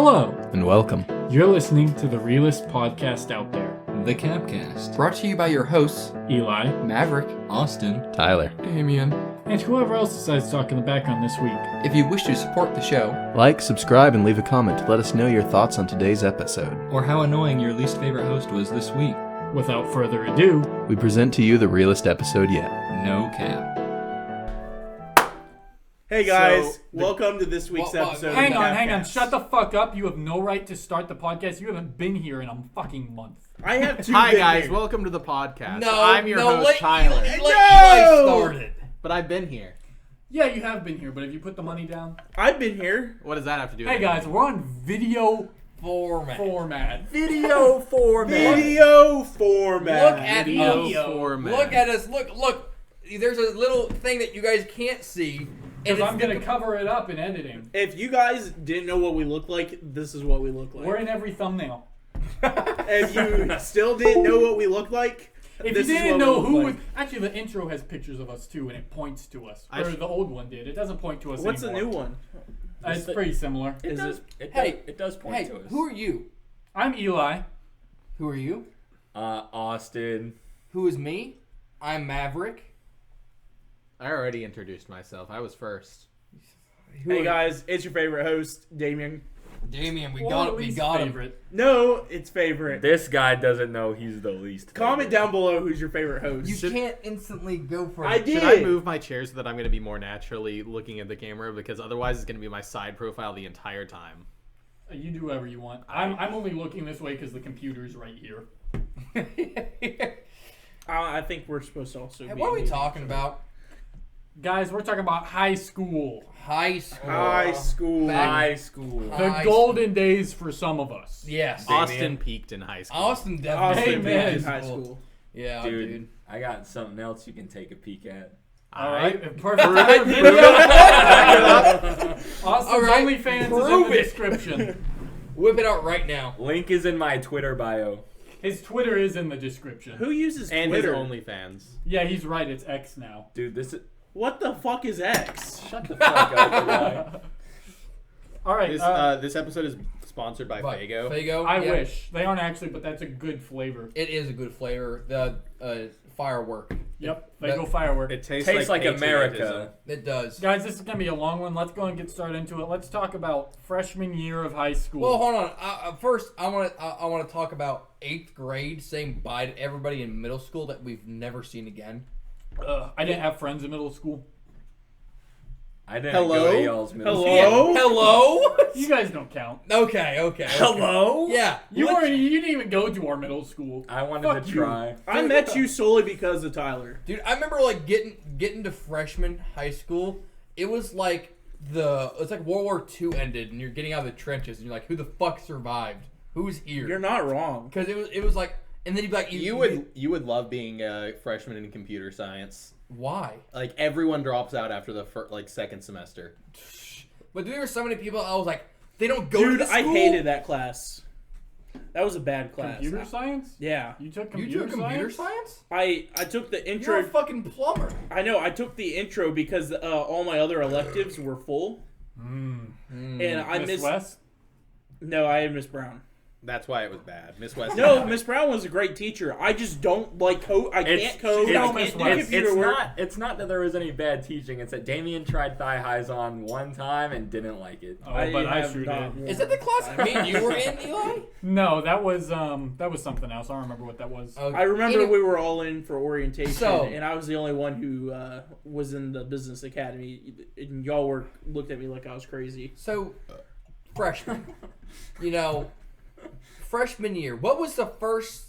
Hello, and welcome. You're listening to the realest podcast out there, The C.A.P.Cast. Brought to you by your hosts, Eli, Maverick, Austin, Tyler, Damion. and whoever else decides to talk in the background this week. If you wish to support the show, like, subscribe, and leave a comment to let us know your thoughts on today's episode. Or how annoying your least favorite host was this week. Without further ado, We present to you the realest episode yet. No cap. Hey guys, welcome to this week's episode. hang of on, C.A.P.Cast. shut the fuck up. You have no right to start the podcast. You haven't been here in a fucking month. I have two. Hi been guys, here. welcome to the podcast. no, I'm your host let Tyler, Eli start it. but I've been here. Yeah, you have been here, but have you put the money down? I've been here. What does that have to do with Hey guys, we're on video Format. format. Video format. Video format. Look at Video us. format. Look at us. Look. There's a little thing that you guys can't see. Because I'm going to cover it up in editing. If you guys didn't know what we look like, this is what we look like. We're in every thumbnail. If you still didn't know what we look like, If this you is didn't what know we who look was... like. Actually, the intro has pictures of us, too, and it points to us. I Or sh- the old one did. It doesn't point to us What's the anymore. new one? It's pretty similar. It does point Hey, to us. who are you? I'm Eli. Who are you? Austin. Who is me? I'm Maverick. I already introduced myself. I was first. Hey guys, it's your favorite host, Damion. Damion, we Or got at it. We least got him. favorite. No, it's favorite. This guy doesn't know he's the least. Comment down below who's your favorite host. You can't instantly go for I it. did. Should I move my chair so that I'm going to be more naturally looking at the camera? Because otherwise it's going to be my side profile the entire time. You do whatever you want. I'm only looking this way because the computer's right here. I think we're supposed to also Hey, be. what are we moving. talking about? Guys, we're talking about high school. High school. High school. High school. The High golden days for some of us. Yes. Austin peaked in high school. Austin definitely. Austin Hey, beat man. in high school. Yeah, Dude, dude. I got something else you can take a peek at. All right. Perfect. Austin's All right, OnlyFans is in prove the it. description. Whip it out right now. Link is in my Twitter bio. His Twitter is in the description. Who uses and Twitter? his OnlyFans. Yeah, he's right. It's X now. Dude, this is... What the fuck is X? Shut the fuck up, guy. All right. This episode is sponsored by Faygo. Faygo. I yeah. wish. They aren't actually, but that's a good flavor. It is a good flavor. The firework. Yep. Faygo firework. It tastes Tastes like patriotism. America. It does. Guys, this is going to be a long one. Let's go and get started into it. Let's talk about freshman year of high school. Well, hold on. First, I want to talk about 8th grade saying bye to everybody in middle school that we've never seen again. I didn't have friends in middle school. I didn't Hello? go to y'all's middle Hello? Hello? You guys don't count. Okay. Hello? Yeah. You didn't even go to our middle school. I wanted Fuck to you. try. I met you solely because of Tyler. Dude, I remember like getting to freshman high school. It was like it's like World War II ended, and you're getting out of the trenches, and you're like, who the fuck survived? Who's here? You're not wrong. Because it was like, and then you'd be like, You would love being a freshman in computer science. why? Like everyone drops out after the second semester. But there were so many people. I was like, they don't go to Dude, the school. I hated that class. That was a bad class. Computer science? Yeah. You took You computer took computer science? I took the You're intro. a fucking plumber. I know. I took the intro because all my other electives were full. And I Miss missed. West? No, I had Miss Brown. That's why it was bad. Miss West. No, Miss Brown was a great teacher. I just don't like code. I can't code. you know, I Miss can't do West. computer work. It's not that there was any bad teaching. It's that Damion tried thigh highs on one time and didn't like it. Oh, but I have sure not did. worn Is that the class me and you were in, Eli? No, that was something else. I don't remember what that was. I remember we were all in for orientation, So- and I was the only one who was in the business academy, and y'all looked at me like I was crazy. So, freshman. Freshman year. What was the first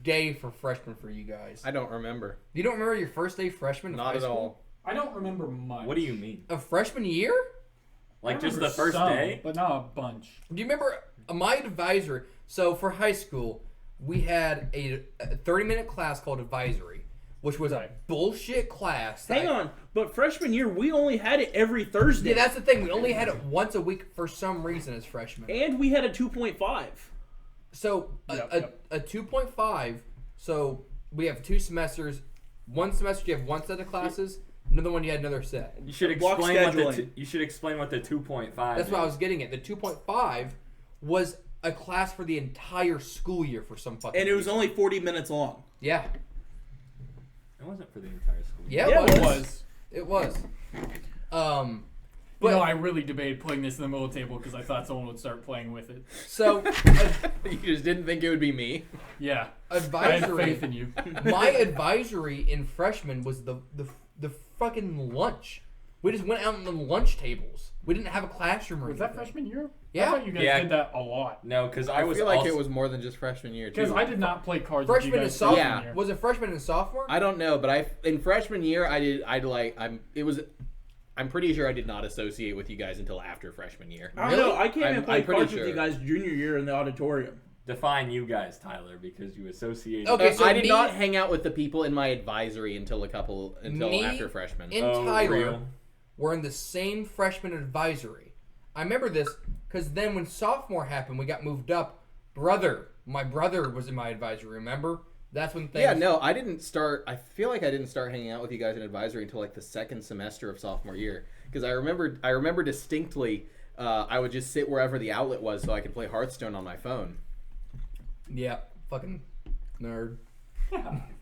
day for freshman for you guys? I don't remember. You don't remember your first day freshman? of Not high at school? all. I don't remember much. What do you mean? A freshman year? Like I just remember the first some, day? but not a bunch. Do you remember my advisor? So for high school, we had a 30-minute class called advisory, which was a bullshit class. Hang on, but freshman year we only had it every Thursday, Yeah, that's the thing. We only had it once a week for some reason as freshmen. and we had a 2.5. So Yep. a 2.5. So we have 2 semesters. One semester you have one set of classes. Another one you had another set. You should Block explain scheduling. you should explain what the 2.5 That's is. what I was getting at. The 2.5 was a class for the entire school year for some fucking And it was reason. only 40 minutes long. Yeah. It wasn't for the entire school. Yeah, Yeah, it It was. was. It was. But I really debated putting this in the middle table because I thought someone would start playing with it. So, You just didn't think it would be me. Yeah. I had advisory. faith in you. My advisory in freshman was the fucking lunch. We just went out on the lunch tables. We didn't have a classroom or Was that anything. freshman year? Yeah. I thought you guys Yeah. did that a lot. No, because I I was feel like also, it was more than just freshman year, too. Because I did not play cards Freshman with you and guys sophomore. Yeah. year. Was it freshman and sophomore? I don't know, but in freshman year, I'm pretty sure I did not associate with you guys until after freshman year. I don't know. I came I'm- and played I'm pretty cards with sure. you guys junior year in the auditorium. define you guys, Tyler, because you associated. Okay, so I did me- not hang out with the people in my advisory until Me after freshman. and Oh, Tyler real? were in the same freshman advisory. I remember this because then when sophomore happened, we got moved up. My brother was in my advisory. Remember? That's when things. Yeah, no, I didn't start. I feel like I didn't start hanging out with you guys in advisory until like the second semester of sophomore year. Because I remember distinctly, I would just sit wherever the outlet was so I could play Hearthstone on my phone. Yeah, fucking nerd.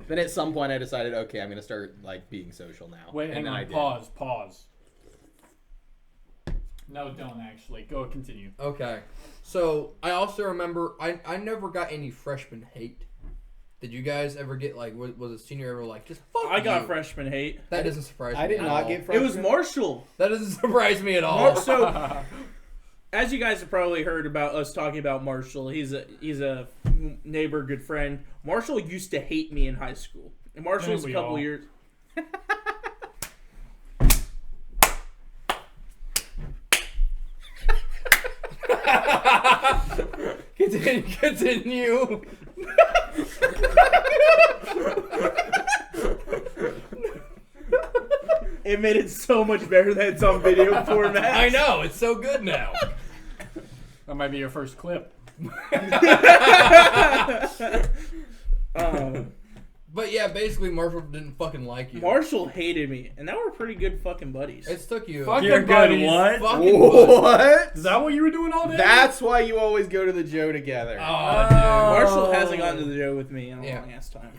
Then at some point I decided, okay, I'm gonna start like being social now. Wait, And hang then I on. did. Pause. No, don't actually. Go continue. Okay, so I also remember I never got any freshman hate. Did you guys ever get like was a senior ever like just fuck I got you? freshman hate. That doesn't surprise me. I did at not all. get It freshman. was Marshall. That doesn't surprise me at all. So, as you guys have probably heard about us talking about Marshall, he's a neighbor, good friend. Marshall used to hate me in high school. And Marshall's a we couple all? years. Continue. It made it so much better that it's on video format. I know it's so good now. That might be your first clip. But yeah, basically Marshall didn't fucking like you. Marshall hated me, and now we're pretty good fucking buddies. It took you. Fuck You're your good. buddies. What? Fucking buddies. What? Is that what you were doing all day? That's why you always go to the Joe together. Oh, dude. Marshall hasn't gotten to the show with me in a Yeah. long ass time.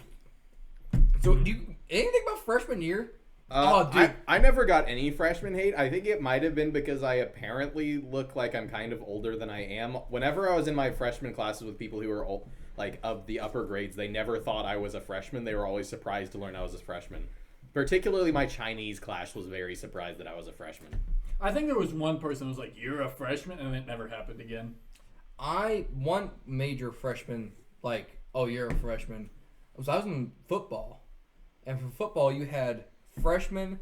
So do you anything about freshman year? Oh, dude. I never got any freshman hate. I think it might have been because I apparently look like I'm kind of older than I am. Whenever I was in my freshman classes with people who were old, like of the upper grades, they never thought I was a freshman. They were always surprised to learn I was a freshman. Particularly my Chinese class was very surprised that I was a freshman. I think there was one person who was like, "You're a freshman," and it never happened again. One major freshman like, oh, you're a freshman. I was in football, and for football you had freshmen,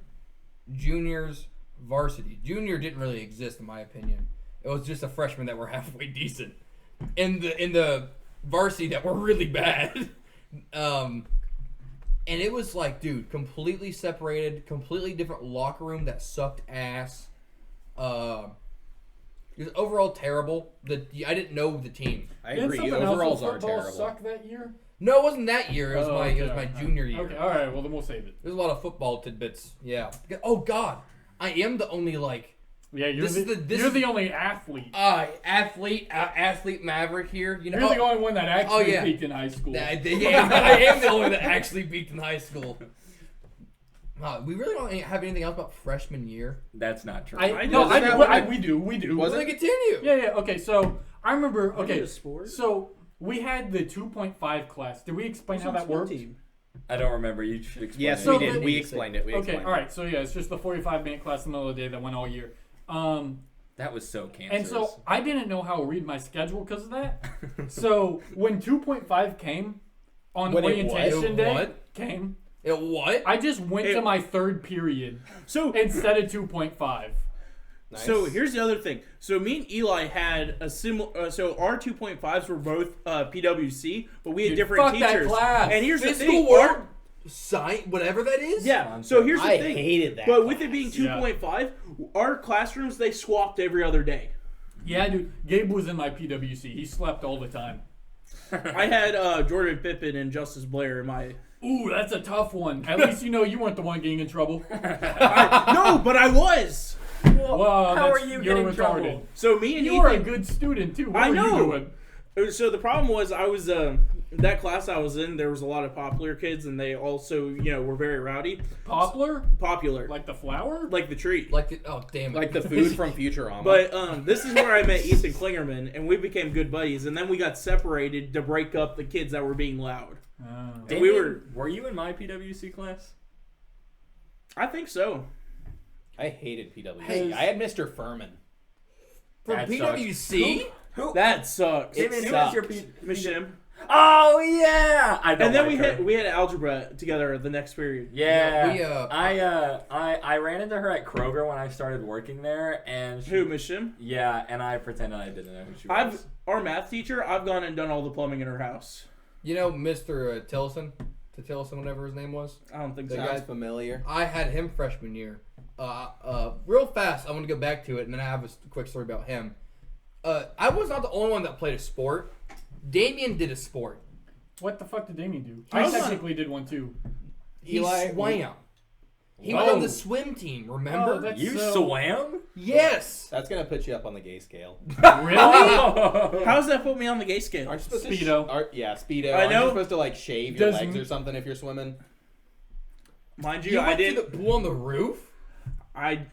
juniors, varsity. Junior didn't really exist in my opinion. It was just a freshman that were halfway decent. In the varsity that were really bad. And it was like, dude, completely separated, completely different locker room that sucked ass. It was overall terrible. I didn't know the team. I Didn't agree. something else Overalls with are football terrible. suck that year? No, it wasn't that year. It was Oh, my okay. junior year. Okay, all right. Well, then we'll save it. There's a lot of football tidbits. Yeah. Oh God, I am the only Yeah, you're This is you're the- the only athlete. athlete maverick here. You know, You're the only one that actually yeah. peaked in high school. I am the only one that actually peaked in high school. We really don't have anything else about freshman year. That's not true. we do. We do. Well, then continue. Yeah. Okay, so I remember. Are you Okay, a sport? so we had the 2.5 class. Did we explain how that School worked? team. I don't remember. You should explain. Yes, it. So we did. the- We explained it. We Okay, explained all right. So yeah, it's just the 45-minute class in the middle of the day that went all year. That was so cancerous. And so I didn't know how to read my schedule because of that. So when 2.5 came on When it orientation what? day, What? came, It what? I just went It- to my third period So instead of 2.5. Nice. So here's the other thing. So me and Eli had a similar. So our 2.5s were both PWC, but we had Dude, different fuck that teachers. class. And here's the Physical thing. work, science, whatever that is. Yeah. So here's the I thing. hated that But with it class. being Yeah. 2.5, our classrooms they swapped every other day. Yeah, dude. Gabe was in my PWC. He slept all the time. I had Jordan Pippen and Justice Blair in my. Ooh, that's a tough one. At least you know you weren't the one getting in trouble. No, but I was. Wow, how are that's- you you're getting retarded. trouble? So me and You were a Ethan, good student too. What I were know. you doing? So the problem was I was that class I was in. There was a lot of popular kids, and they also were very rowdy. Poplar? Popular, Like the flower? like the tree. Oh damn it! Like the food from Futurama. But this is where I met Ethan Klingerman, and we became good buddies. And then we got separated to break up the kids that were being loud. Oh. And we were. Were you in my PWC class? I think so. I hated PWC. Hey. I had Mr. Furman. From That PWC. Who? That sucks. Damien, who sucked. was your P? Miss Shim. Oh yeah, I don't And then like her. we had algebra together the next period. Yeah, We, I ran into her at Kroger when I started working there, and she, Who, Miss Shim? yeah, and I pretended I didn't know who she was. Our math teacher. I've gone and done all the plumbing in her house. Mr. Tillison, whatever his name was. I don't think The so. guy- familiar. I had him freshman year. Real fast, I want to go back to it, and then I have a quick story about him. I was not the only one that played a sport. Damion did a sport. What the fuck did Damien do? I I was on- technically did one too. He Eli- swam. He was Oh. on the swim team, remember? Oh, that's- You So- swam? Yes! That's gonna put you up on the gay scale. Really? How's that put me on the gay scale? Aren't you supposed Speedo. to? Yeah, speedo. I Aren't know. you supposed to like shave your Does- legs or something if you're swimming? Mind you, You I went did. to the pool on the roof? I did.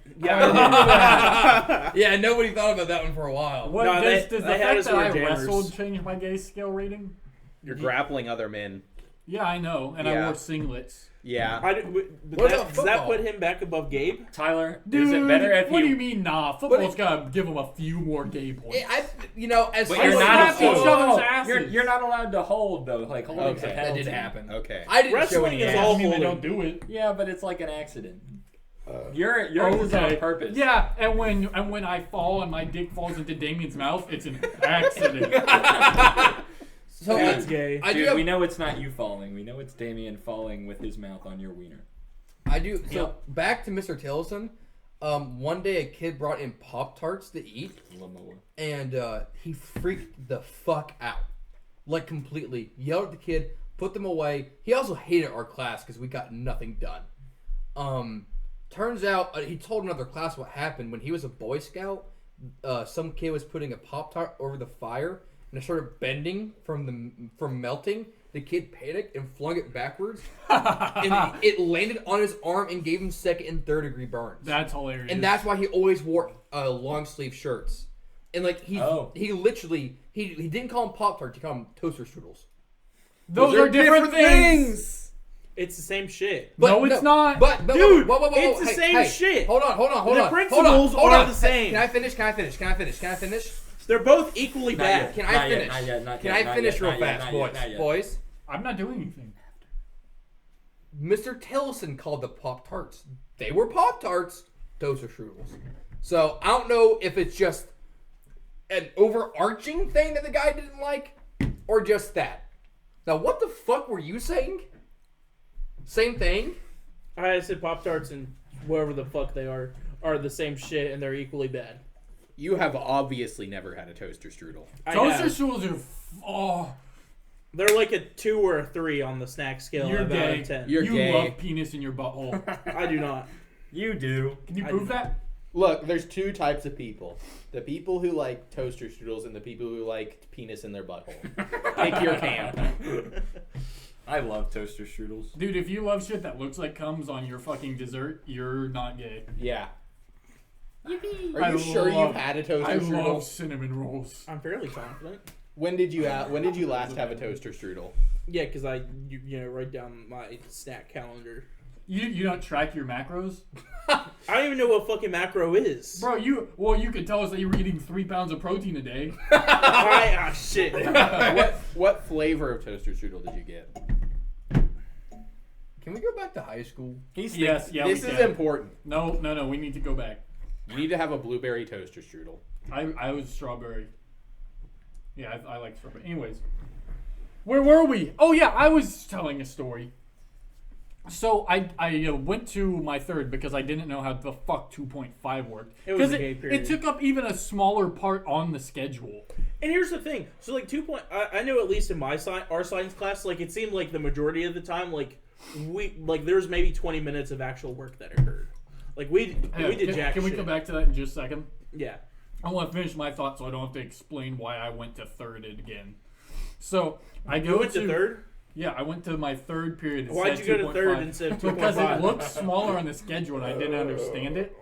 Yeah, nobody thought about that one for a while. What No, does they the had fact us that wear I jammers. wrestled change my gay scale rating? You're grappling other men. Yeah, I know, and I Yeah. wore singlets. Yeah. But What that, about does that football? put him back above Gabe? Tyler, Dude, is it better if what you? do you mean? Nah, football's gotta give them a few more gay points. As But soon you're as not. slapped each other's You're, asses. you're not allowed to hold though. Like holding's a Okay. that penalty. did happen. Okay. I didn't show Wrestling any is ass. all- I mean, they holding. don't do it. Yeah, but it's like an accident. Yours is on purpose. Yeah, and when I fall and my dick falls into Damien's mouth, it's an accident. So That's gay. I do Dude, have, we know it's not you falling. We know it's Damien falling with his mouth on your wiener. I do. So back to Mr. Tillison. One day a kid brought in Pop-Tarts to eat, Lamoa. and he freaked the fuck out, like completely. Yelled at the kid, put them away. He also hated our class because we got nothing done. Turns out he told another class what happened when he was a Boy Scout. Some kid was putting a Pop-Tart over the fire, and it started bending from melting. The kid panicked and flung it backwards, and it landed on his arm and gave him second and third degree burns. That's hilarious. And that's why he always wore long sleeve shirts. And like he literally he didn't call them Pop Tarts, he called them toaster strudels. those are different things. It's the same shit. No, it's not. But Dude, whoa, it's the hey, same hey, shit. Hold on. The principles are the same. Can I finish? They're both equally Not bad. yet. Can Not I yet, finish? not yet, not Can yet, I not finish yet, real not yet, fast, not boys? yet, not yet. Boys, I'm not doing anything. Mr. Tillison called the Pop Tarts. They were Pop Tarts, toaster strudels. So I don't know if it's just an overarching thing that the guy didn't like, or just that. Now, what the fuck were you saying? Same thing? I said Pop Tarts and whatever the fuck they are the same shit and they're equally bad. You have obviously never had a toaster strudel. I Toaster have. strudels are. They're like a 2 or a 3 on the snack scale. You're out gay. of 10. You're you gay. love penis in your butthole. I do not. You do. Can you I prove do that? Look, there's two types of people. The people who like toaster strudels and the people who like penis in their butthole. Pick your camp. I love toaster strudels. Dude, if you love shit that looks like comes on your fucking dessert, you're not gay. Yeah. Yippee. Are you sure you've had a toaster I strudel? love cinnamon rolls. I'm fairly confident. When did you last have a toaster strudel? Yeah, because I write down my snack calendar. You don't track your macros? I don't even know what fucking macro is. Bro, you could tell us that you're eating 3 pounds of protein a day. Shit. What flavor of toaster strudel did you get? Can we go back to high school? Yes, yeah, This we is can. important. No, we need to go back. You need to have a blueberry toaster strudel. I was strawberry. Yeah, I like strawberry. Anyways, where were we? Oh yeah, I was telling a story. So I went to my third because I didn't know how the fuck 2.5 worked. It was a Because gay period. it took up even a smaller part on the schedule. And here's the thing. So like I know at least in our science class, like it seemed like the majority of the time, like there was maybe 20 minutes of actual work that occurred. Like we did jack Can we shit. come back to that in just a second? Yeah. I want to finish my thought so I don't have to explain why I went to third again. So I You go went to third? Yeah, I went to my third period. It Why'd said you go to 2.5 third instead of 2.5? Because it looked smaller on the schedule and I didn't understand it.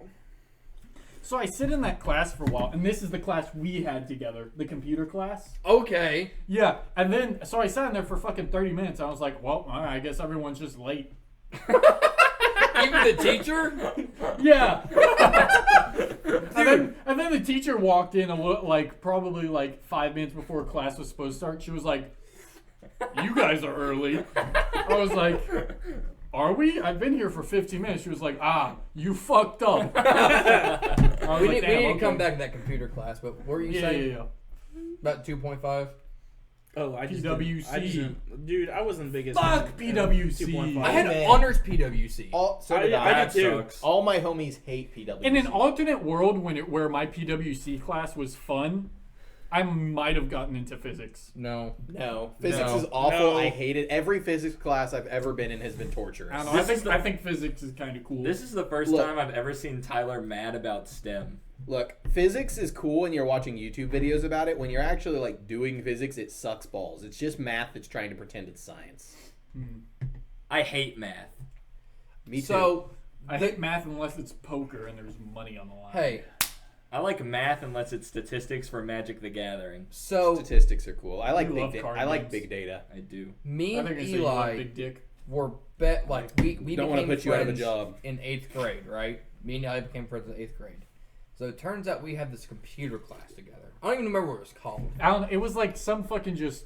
So I sit in that class for a while, and this is the class we had together, the computer class. Okay. Yeah, and then, so I sat in there for fucking 30 minutes. I was like, well, all right, I guess everyone's just late. Even the teacher? Yeah. and then the teacher walked in probably 5 minutes before class was supposed to start. She was like, you guys are early. I was like, are we? I've been here for 15 minutes. She was like, you fucked up. We need to come back to that computer class, but what were you saying? Yeah. About 2.5? Oh, I just PWC. Dude, I wasn't the biggest. Fuck PWC. 2.5. I had man. honors PWC. So did I. I did too. All my homies hate PWC. In an alternate world where my PWC class was fun, I might have gotten into physics. No. No, physics No. is awful. No. I hate it. Every physics class I've ever been in has been torturous. I don't know. This I is think physics is kind of cool. This is the first Look. time I've ever seen Tyler mad about STEM. Look, physics is cool when you're watching YouTube videos about it. When you're actually doing physics, it sucks balls. It's just math that's trying to pretend it's science. I hate math. Me too. So, I hate math unless it's poker and there's money on the line. hey, I like math unless it's statistics for Magic the Gathering. so statistics are cool. I like You love big. card I like games. big data. I do. me I and think I say you like Eli big dick. were we Don't wanna became put you out of a friends job. in 8th grade, right? Me and Eli became friends in 8th grade. So it turns out we had this computer class together. I don't even remember what it was called. I don't. It was like some fucking just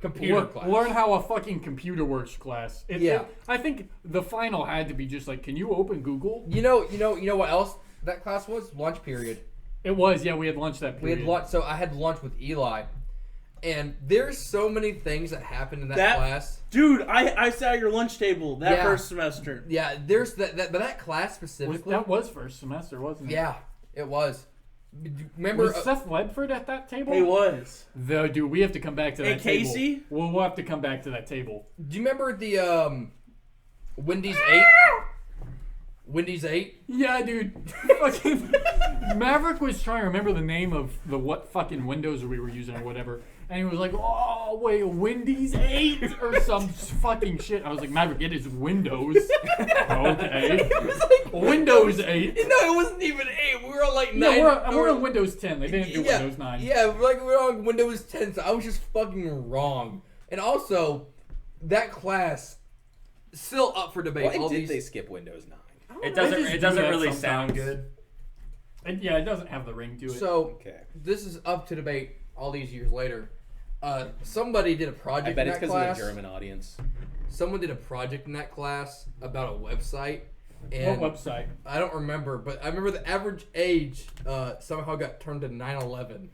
Computer class. learn how a fucking computer works class. Yeah. I think the final had to be just like, can you open Google? You know what else that class was? Lunch period. It was. Yeah, we had lunch that We period. had lunch. So I had lunch with Eli, and there's so many things that happened in that class. Dude, I sat at your lunch table that Yeah. first semester. Yeah, there's that class specifically. That was first semester, wasn't it? Yeah, it was. Remember? Was Seth Ledford at that table? He was. Dude, we have to come back to that And table. Casey? We'll have to come back to that table. Do you remember the Wendy's 8? Wendy's 8? Yeah, dude. Fucking Maverick was trying to remember the name of the what fucking windows we were using or whatever. And he was like, oh, wait, Wendy's 8 or some fucking shit. I was like, Maverick, it is Windows. Okay. Windows 8. No, it wasn't even 8. We were on like 9. Yeah, we're on Windows 10. They didn't do Windows 9. Yeah, we were on Windows 10, so I was just fucking wrong. And also, that class, still up for debate. Why All did these, they skip Windows 9? It They doesn't. just It do doesn't that really sometimes. sound good. Yeah, it doesn't have the ring to it. So, Okay. this is up to debate all these years later. Somebody did a project I bet in it's that because of class. the German audience. Someone did a project in that class about a website. And What website? I don't remember, but I remember the average age somehow got turned to 9/11,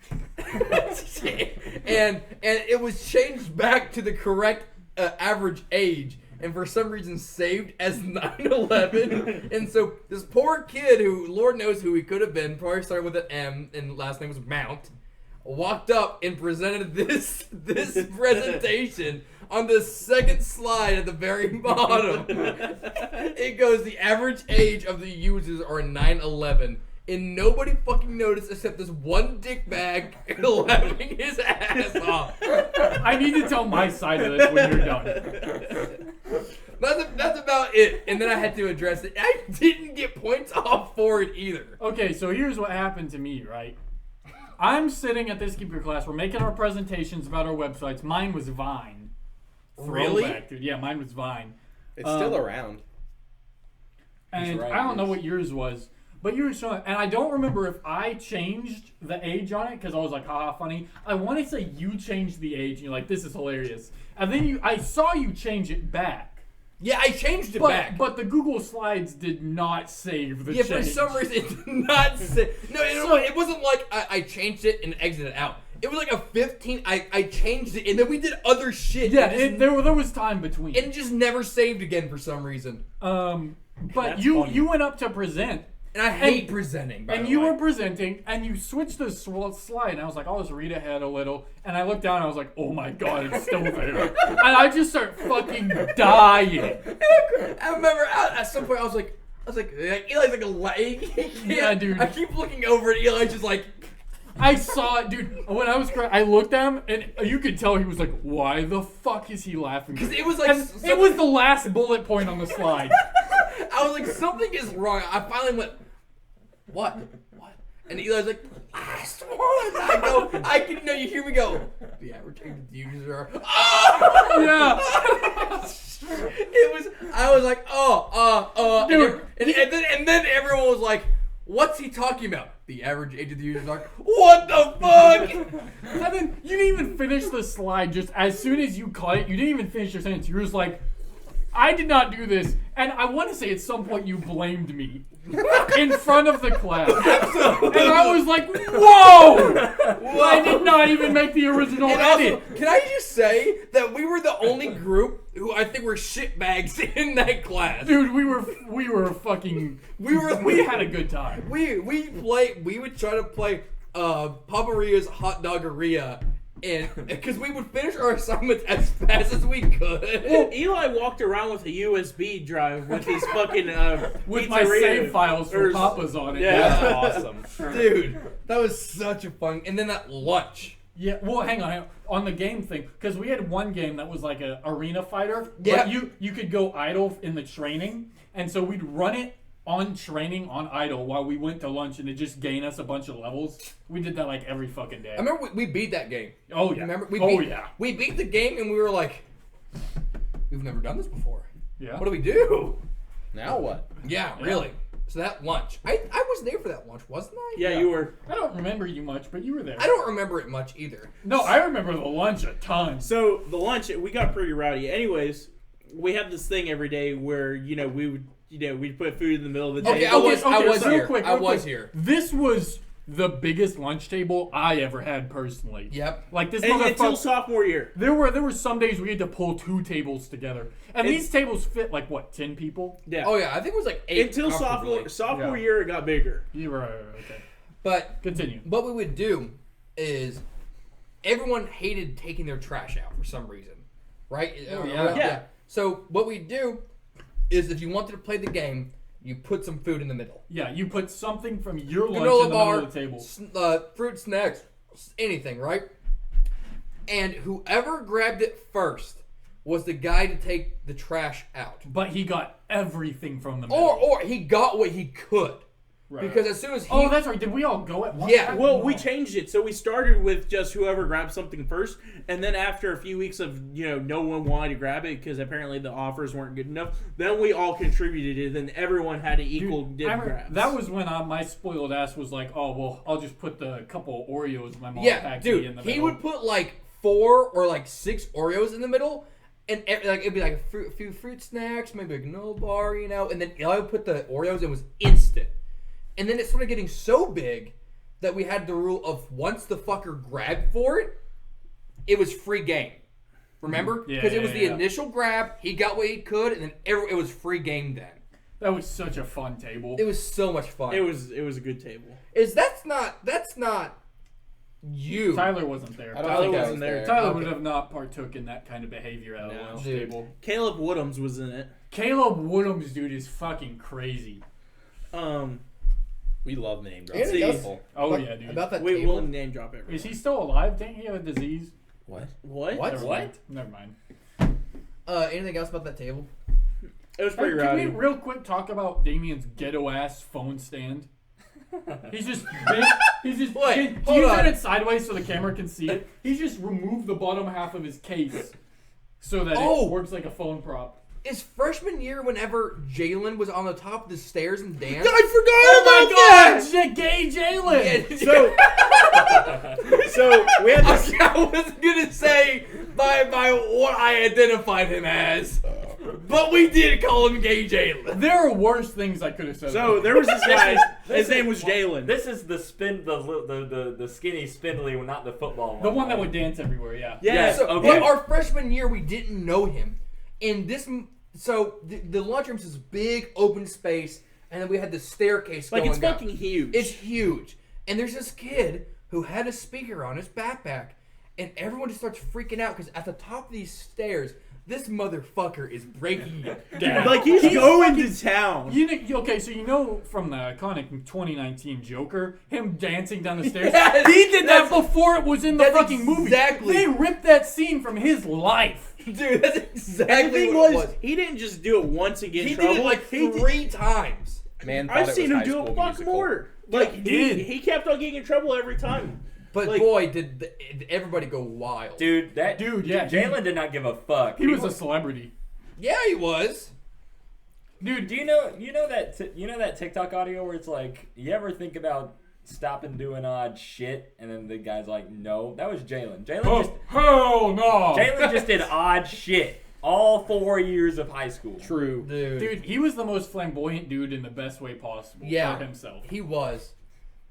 and it was changed back to the correct average age, and for some reason saved as 9/11. And so this poor kid, who Lord knows who he could have been, probably started with an M and last name was Mount, walked up and presented this presentation. On the second slide at the very bottom, it goes, the average age of the users are 9/11. And nobody fucking noticed except this one dickbag laughing his ass off. I need to tell my side of this when you're done. That's about it. And then I had to address it. I didn't get points off for it either. Okay, so here's what happened to me, right? I'm sitting at this computer class. We're making our presentations about our websites. Mine was Vine. Really? Throwback, dude. Yeah, mine was Vine. It's still around. And right, I don't know yes. what yours was, but you were showing. And I don't remember if I changed the age on it because I was like, haha, funny. I want to say you changed the age, and you're like, this is hilarious. And then I saw you change it back. Yeah, I changed it back. But the Google Slides did not save the Yeah, change. for some reason it did not say. No, it wasn't like I changed it and exited out. It was like a 15. I changed it and then we did other shit. Yeah, and just- there was time between. and it just never saved again for some reason. But That's you funny. you went up to present. And I hate presenting. By And the you way. were presenting, and you switched the slide, and I was like, I'll just read ahead a little. And I looked down, and I was like, oh my god, it's still there. And I just start fucking dying. I remember at some point I was like, I was like, Eli's like a leg. Yeah, dude. I keep looking over at Eli, just like, I saw it, dude. When I was crying, I looked at him, and you could tell he was like, "Why the fuck is he laughing?" because it was like, And it was the last bullet point on the slide. I was like, something is wrong. I finally went, what? And Eli's like, last one. I go, you hear me go, the average age of the users are, Yeah. I was like, Dude. and then everyone was like, what's he talking about? The average age of the users are, what the fuck? And then you didn't even finish the slide. Just as soon as you caught it, you didn't even finish your sentence. You were just like, I did not do this. And I want to say at some point you blamed me in front of the class. And I was like, whoa! I did not even make the original And also, edit. can I just say that we were the only group who I think were shitbags in that class? Dude, we were fucking, we had a good time. We would try to play Paparia's Hot Doggeria, and because we would finish our assignments as fast as we could. Well, Eli walked around with a USB drive with his fucking With my pizzeria- save files for or- Papa's on it. Yeah. That's awesome. Dude, that was such a fun. And then that lunch. Yeah, well, hang on. On the game thing, because we had one game that was like a arena fighter. Yeah. But you could go idle in the training, and so we'd run it on training on idle while we went to lunch, and it just gained us a bunch of levels. We did that like every fucking day. I remember we beat that game. Oh yeah. Remember? Yeah. We beat the game, and we were like, we've never done this before. Yeah. What do we do? Now what? Yeah, really. So that lunch. I was there for that lunch, wasn't I? Yeah, you were. I don't remember you much, but you were there. I don't remember it much either. No, I remember the lunch a ton. So the lunch, we got pretty rowdy. Anyways, we had this thing every day where we would we'd put food in the middle of the day. Okay, I was real here. quick, I real was quick. here. This was the biggest lunch table I ever had personally. Yep. Like this And until motherfucker. sophomore year. There were some days we had to pull 2 tables together, and these tables fit like what 10 people. Yeah. Oh yeah, I think it was like 8 Until comfortably. sophomore Yeah. year, it got bigger. You were okay. But Continue. what we would do is everyone hated taking their trash out for some reason, right? yeah. So what we do is if you wanted to play the game, you put some food in the middle. Yeah, you put something from your lunch Granola in the bar, middle of the table. Fruit snacks, anything, right? And whoever grabbed it first was the guy to take the trash out. But he got everything from the middle. Or he got what he could. Right. Because as soon as he... Oh, that's right. Did we all go at once? Yeah. Well, we changed it. So we started with just whoever grabbed something first. And then after a few weeks of, no one wanted to grab it because apparently the offers weren't good enough, then we all contributed it. And everyone had an equal Dude, dip I remember- grabs. that was when my spoiled ass was like, oh, well, I'll just put the couple Oreos my mom Yeah, packed me in dude, the he middle. would put like 4 or like 6 Oreos in the middle, and it'd be like a few fruit snacks, maybe a granola bar, and then I would put the Oreos, and it was instant. And then it started getting so big that we had the rule of once the fucker grabbed for it, it was free game. Remember? Yeah, Because it was the yeah. initial grab, he got what he could, and then it was free game then. That was such a fun table. It was so much fun. It was a good table. That's not you. Tyler wasn't there. I don't Tyler think I wasn't was there. there. Tyler Okay. would have not partook in that kind of behavior at a No. lunch Dude. table. Caleb Woodhams was in it. Caleb Woodhams, dude, is fucking crazy. We love name drops. Anything else People. Oh, about- yeah, dude. About that We table? will name drop everyone. Is he still alive? Didn't he have a disease? What? What? What? Never mind. Never mind. Anything else about that table? It was Hey, pretty can rowdy. we real quick talk about Damien's ghetto ass phone stand? He's just big, he's just Wait, can hold you on. turn it sideways so the camera can see it? He's just removed the bottom half of his case so that Oh. it works like a phone prop. Is freshman year whenever Jalen was on the top of the stairs and danced? Oh my God, gay Jalen! So we had this. I was gonna say by what I identified him as, but we did call him Gay Jalen. There are worse things I could have said. So there was this guy. His name was Jalen. This is the skinny spindly, not the football one. the one that would dance everywhere, yeah. Yeah. So, okay. but our freshman year we didn't know him, and the lunchroom is this big open space, and then we had the staircase Like going it's down. fucking huge. It's huge. And there's this kid who had a speaker on his backpack, and everyone just starts freaking out because at the top of these stairs, this motherfucker is breaking it Dude, down. like he's going to town. You know, okay, so you know from the iconic 2019 Joker, him dancing down the stairs. Yes, He did that before it was in the that's fucking movie. exactly- They ripped that scene from his life. Dude, that's And exactly the thing what was, it was. he didn't just do it once and get He in trouble. did it like He did- 3 times. Man, thought I've it seen was him High do School it fuck Musical. more. Like he did. he kept on getting in trouble every time. But Like- boy, did everybody go wild. Dude, yeah, Jalen did not give a fuck. He was a celebrity. Yeah, he was. Dude, do you know that TikTok audio where it's like, you ever think about stopping doing odd shit? And then the guy's like, no, that was Jalen. Hell no. Jalen just did odd shit all 4 years of high school. True. Dude, he was the most flamboyant dude in the best way possible Yeah, for himself. he was,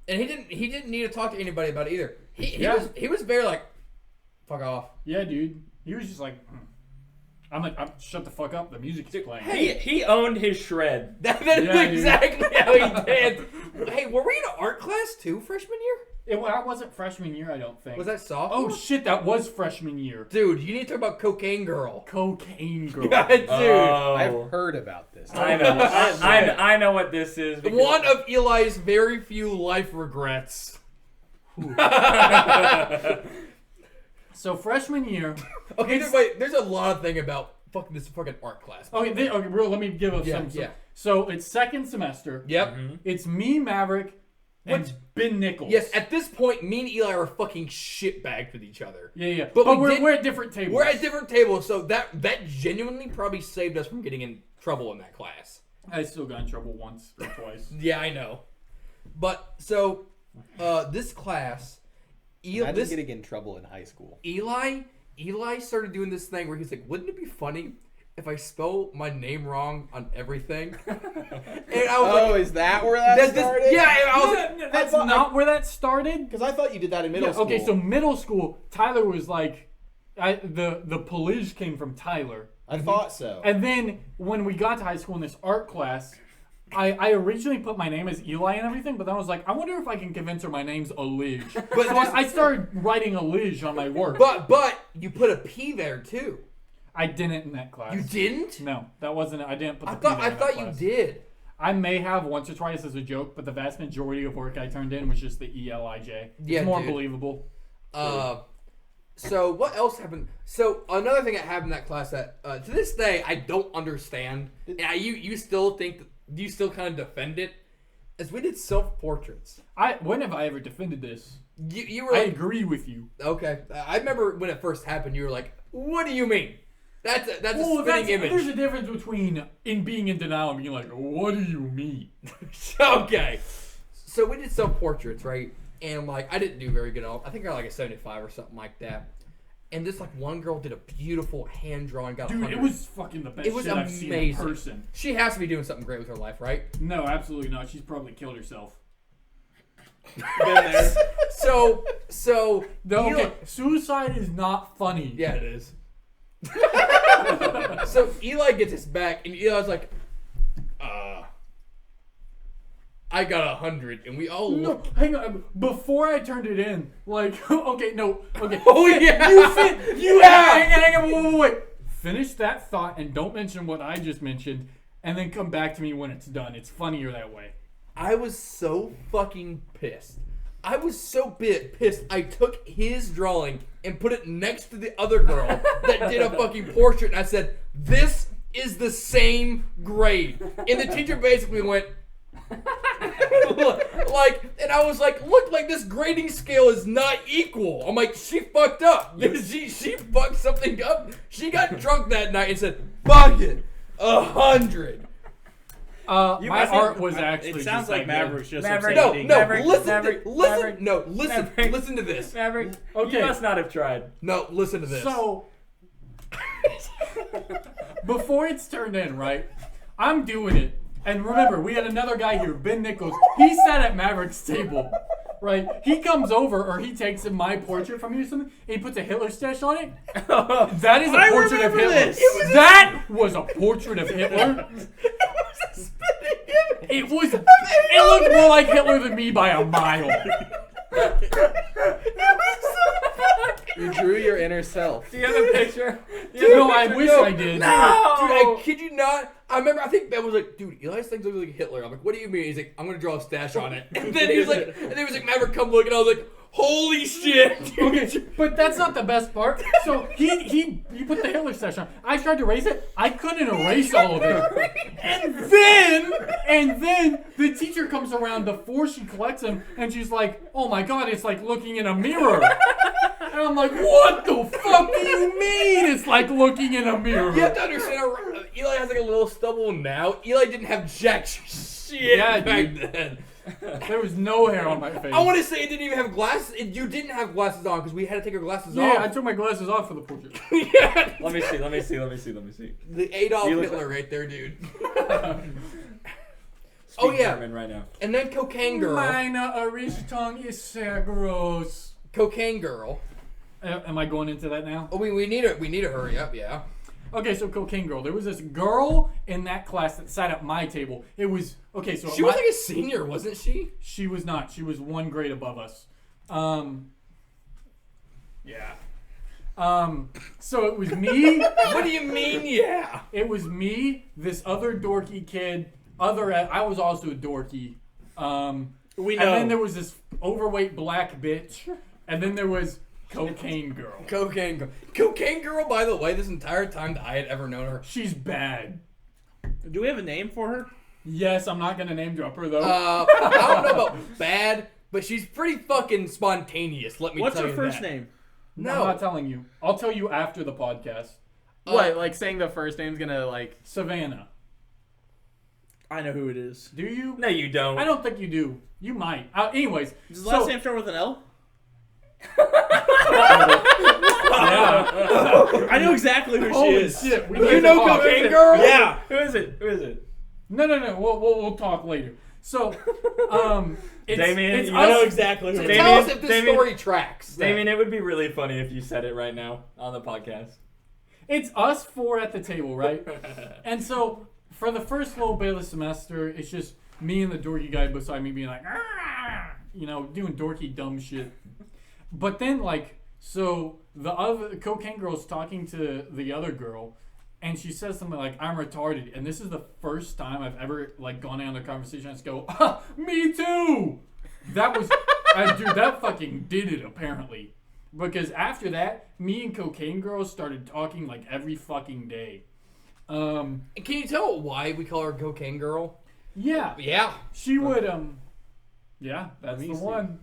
and he didn't need to talk to anybody about it either. He was very like, fuck off. Yeah, dude. He was just like, I'm shut the fuck up. The music is playing. He owned his shred. That is Yeah, dude. exactly how he danced. Hey, were we in art class too freshman year? That wasn't freshman year, I don't think. Was that sophomore? Oh shit, that was freshman year. Dude, you need to talk about Cocaine Girl. Cocaine girl. Dude. I've heard about this. I know. I know what this is. because- One of Eli's very few life regrets. So freshman year. Okay, there's a lot of thing about this fucking art class. Okay, bro. Let me give us some. yeah. So it's second semester. Yep. It's me, Maverick, and Ben Nichols. Yes, at this point, me and Eli are fucking shitbagged with each other. Yeah. But But we did- we're at different tables. We're at different tables, so that genuinely probably saved us from getting in trouble in that class. I still got in trouble once or twice. Yeah, I know. But so this class, Imagine getting in trouble in high school. Eli started doing this thing where he's like, "Wouldn't it be funny if I spell my name wrong on everything?" And I was like, Is that where that started? yeah, and I was like, That's not where that started. Because I thought you did that in middle school. Okay, so middle school, Tyler was like, the Pelage came from Tyler. I thought so. And then when we got to high school in this art class, I originally put my name as Eli and everything, but then I was like, I wonder if I can convince her my name's Alige. But so I started writing Alige on my work. but you put a P there too. I didn't in that class. You didn't? No, that wasn't. I didn't put the I P thought there in that you class. did. I may have once or twice as a joke, but the vast majority of work I turned in was just the ELIJ. It's Yeah, more dude. believable. So what else happened? So another thing that happened in that class that to this day I don't understand. And you still think that, you still kind of defend it, is we did self-portraits. When have I ever defended this? You were I like, agree with you. okay. I remember when it first happened. You were like, "What do you mean? That's a Well, spinning there's image." a difference between being in denial and being like, what do you mean? Okay. So we did self-portraits, right? And like I didn't do very good. I think I got like a 75 or something like that. And this like one girl did a beautiful hand drawing. Got Dude, 100. it was fucking the best It was shit I've seen in amazing. person. She has to be doing something great with her life, right? No, absolutely not. She's probably killed herself. Been there. So No, Eli- okay, suicide is not funny. Yeah, it is. So Eli gets his back, and Eli's like, I got 100, and we all No, look. hang on. Before I turned it in, like, okay, no, okay. Oh yeah, Hang on, wait. Finish that thought and don't mention what I just mentioned, and then come back to me when it's done. It's funnier that way. I was so fucking pissed. I was so pissed. I took his drawing and put it next to the other girl that did a fucking portrait, and I said, "This is the same grade." And the teacher basically went, like, and I was like, "Look, like this grading scale is not equal." I'm like, "She fucked up. She fucked something up. She got drunk that night and said, fuck it, 100." My must- art was actually. It sounds just like that good. Maverick's just Maverick- upset No, eating. no, Maverick- listen Maverick- listen Maverick- to this. Maverick, Okay. you must not have tried. No, listen to this. So, before it's turned in, right? I'm doing it. And remember, we had another guy here, Ben Nichols. He sat at Maverick's table, right? He comes over, or he takes my portrait from you or something, and he puts a Hitler stash on it. That is a I portrait of remember Hitler. this. That was a portrait of Hitler. It looked more like Hitler than me by a mile. You drew your inner self. Do you have a picture? No, I wish I did. Dude, I kid you not. I remember, I think Ben was like, dude, Eli's things look like Hitler. I'm like, what do you mean? He's like, I'm going to draw a stash on it. And then he was like, Maverick, come look. And I was like, holy shit. Okay, but that's not the best part. So he put the Hitler stash on. I tried to erase it. I couldn't erase all of it. And then the teacher comes around before she collects them, and she's like, "Oh my God, it's like looking in a mirror." And I'm like, "What the fuck do you mean? It's like looking in a mirror?" You have to understand, Eli has like a little stubble now. Eli didn't have jack shit back then. There was no hair on my face. I want to say it didn't even have glasses. You didn't have glasses on because we had to take our glasses Yeah, I off. took my glasses off for the portrait. Yeah. Let me see. The Adolf You look Hitler right there, dude. Speak yeah. German right now. And then Cocaine Girl. Meine Richtung ist sehr groß. Cocaine Girl. Am I going into that now? Oh, we need to hurry up, yeah. Okay, so Cocaine Girl. There was this girl in that class that sat at my table. It was okay. So She was like a senior, wasn't she? She was not. She was one grade above us. Yeah. So it was me. What do you mean, yeah? It was me, this other dorky kid. I was also a dorky. We know. And then there was this overweight black bitch. And then there was Cocaine Girl. Cocaine Girl. Cocaine Girl, by the way, this entire time that I had ever known her. She's bad. Do we have a name for her? Yes, I'm not gonna name drop her though. I don't know about bad, but she's pretty fucking spontaneous. Let me What's tell her you first that. name? I'm No. not telling you. I'll tell you after the podcast. What? Like saying the first name's gonna like? Savannah. I know who it is. Do you? No, you don't. I don't think you do. You might. Anyways. Does his last name start with an L? Yeah. I know exactly who she Holy is. shit. We You need to know talk. Cocaine Girl? Yeah. Who is it? No. We'll talk later. So, Damien, it's you I know us. exactly who it is. Tell us if this story tracks. Damien, it would be really funny if you said it right now on the podcast. It's us four at the table, right? And so, for the first little bit of the semester, it's just me and the dorky guy beside me being like, "Argh!" Doing dorky dumb shit. But then, so the other Cocaine Girl's talking to the other girl, and she says something like, "I'm retarded," and this is the first time I've ever gone down the conversation and just go, "Me too." That was, dude, that fucking did it apparently, because after that, me and Cocaine Girl started talking every fucking day. Can you tell why we call her Cocaine Girl? Yeah, Yeah. she would yeah, that's the one.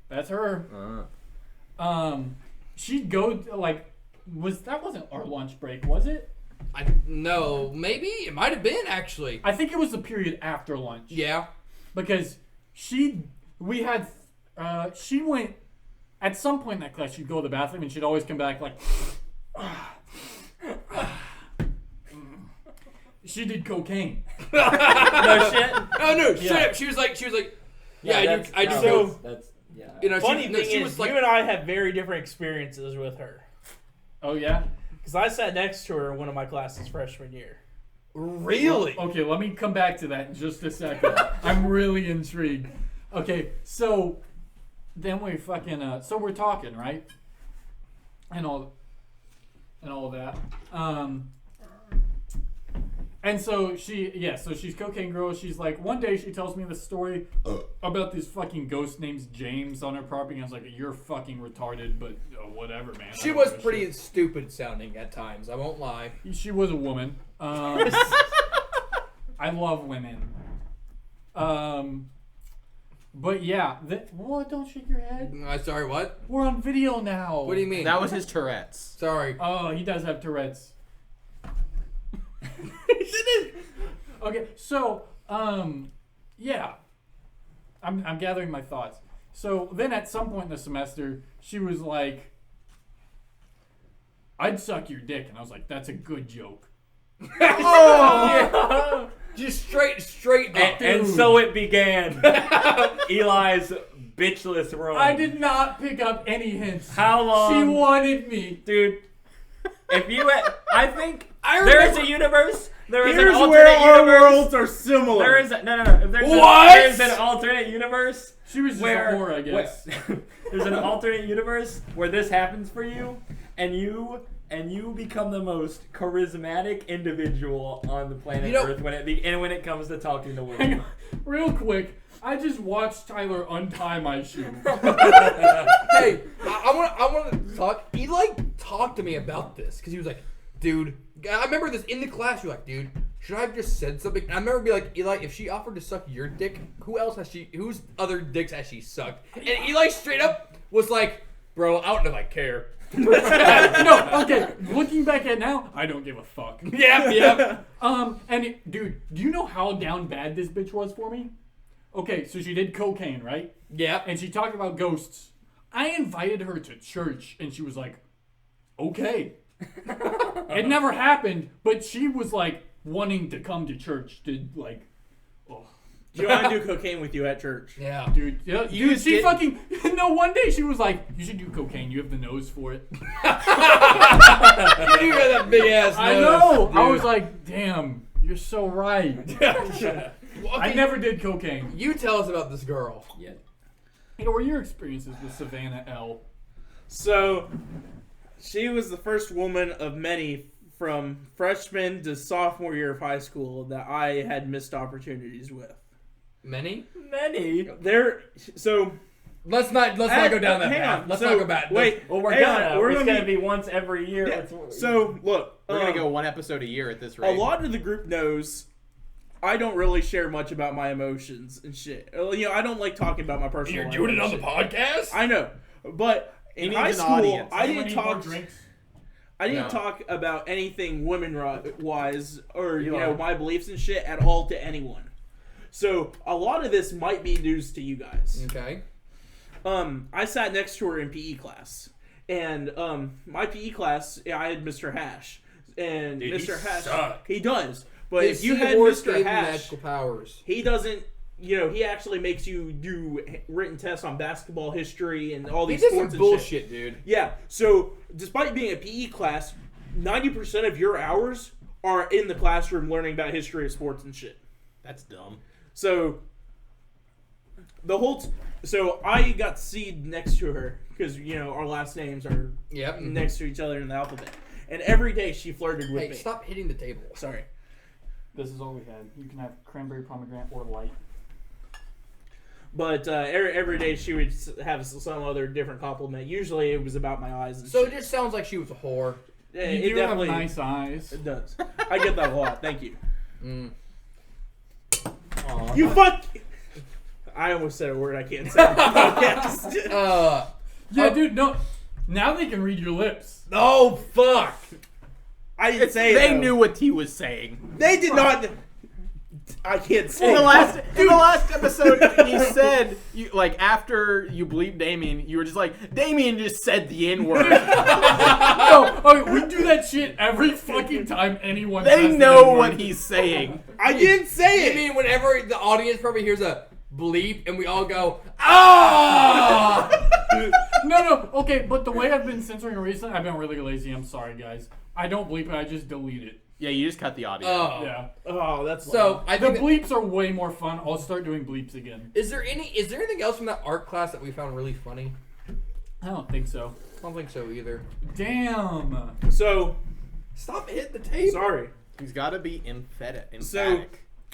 That's her. She'd go that wasn't our lunch break, was it? No, maybe it might have been actually. I think it was the period after lunch. Yeah. Because she went at some point in that class. She'd go to the bathroom and she'd always come back she did cocaine. No shit. Oh no, Yeah. shit. She was like, yeah, I do. That's yeah. You know, Funny she thing was is, like, you and I have very different experiences with her. Oh yeah. Because I sat next to her in one of my classes freshman year. really? Okay, let me come back to that in just a second. I'm really intrigued. Okay, so then we fucking so we're talking, right? And all that. And so she's Cocaine Girl. She's like, one day she tells me the story about this fucking ghost named James on her property. And I was like, you're fucking retarded, but whatever, man. She was pretty stupid sounding at times. I won't lie. She was a woman. I love women. But yeah, don't shake your head. Sorry, what? We're on video now. What do you mean? That was his Tourette's. Sorry. Oh, he does have Tourette's. Okay, so yeah, I'm gathering my thoughts. So then at some point in the semester, she was like, "I'd suck your dick," and I was like, "That's a good joke." Oh! Just straight up. And so it began. Eli's bitchless run. I did not pick up any hints. How long? She wanted me. Dude, if you had, I think There is a universe. There is Here's an alternate where our universe. worlds are similar. There is no. If there's What? There's an alternate universe. She was just Where a whore, I guess. there's an alternate universe where this happens for you, and you become the most charismatic individual on the planet Earth when it comes to talking to Hang women. on. Real quick, I just watched Tyler untie my shoe. Hey, I want to talk. He talked to me about this because he was like, dude. I remember this in the class. You're like, dude, should I have just said something? And I remember being like, Eli, if she offered to suck your dick, whose other dicks has she sucked? And Eli straight up was like, bro, I don't know if I care. No, okay. Looking back at now, I don't give a fuck. Yeah. Dude, do you know how down bad this bitch was for me? Okay, so she did cocaine, right? Yeah. And she talked about ghosts. I invited her to church, and she was like, okay. It never happened, but she was like wanting to come to church to like, oh. Do you want to do cocaine with you at church? Yeah. Dude, she fucking, no, one day she was like, you should do cocaine, you have the nose for it. You got that big ass nose. I know. Dude. I was like, damn, you're so right. Well, I never did cocaine. You tell us about this girl. Yeah. What were your experiences with Savannah L? So, she was the first woman of many from freshman to sophomore year of high school that I had missed opportunities with. Many? So Let's not go down that hang path. on. Let's So, not go back. Wait, Well, we're hang gonna. on. It's gonna be once every year. Yeah. It's- So look, We're gonna go one episode a year at this a rate. lot of the group knows I don't really share much about my emotions and shit. I don't like talking about my personal life and shit. podcast? I know, but He in needs high an school, audience. I Anyone didn't need more talk. drinks? I didn't No. talk about anything women-wise or Eli. my beliefs and shit at all to anyone. So a lot of this might be news to you guys. Okay. I sat next to her in PE class, and my PE class, I had Mr. Hash, and Dude, Mr. he Hash, sucked. he does. But His if you had seahorse Mr. gave him Hash, magical powers. he doesn't. He actually makes you do written tests on basketball history and all He these did some sports and bullshit, shit. dude. Yeah. So despite being a PE class, 90% of your hours are in the classroom learning about history of sports and shit. That's dumb. So so I got to seed next to her because our last names are Yep. next to each other in the alphabet, and every day she flirted with Hey, me. stop hitting the table. Sorry. This is all we had. You can have cranberry pomegranate or light. But every day she would have some other different compliment. Usually it was about my eyes and So shit. it just sounds like she was a whore. Yeah, You it do have definitely nice eyes. It does. I get that a lot. Thank you. Mm. You fuck. I almost said a word I can't say on the podcast. Yeah, dude, no. Now they can read your lips. Oh fuck! I didn't say it. They though. knew what he was saying. They did not. I can't say. In the it. last episode, he said after you bleeped Damien, you were just like, Damien just said the N-word. No, okay, we do that shit every fucking time anyone They says the know N-word. what he's saying. I didn't say You it. mean whenever the audience probably hears a bleep and we all go, ah! No, okay, but the way I've been censoring recently, I've been really lazy. I'm sorry, guys. I don't bleep it, I just delete it. Yeah, you just cut the audio. Oh. Yeah. Oh, that's So I The think. bleeps are way more fun. I'll start doing bleeps again. Is there anything else from that art class that we found really funny? I don't think so. I don't think so either. Damn. So Stop hitting the table. sorry. He's got to be emphatic. So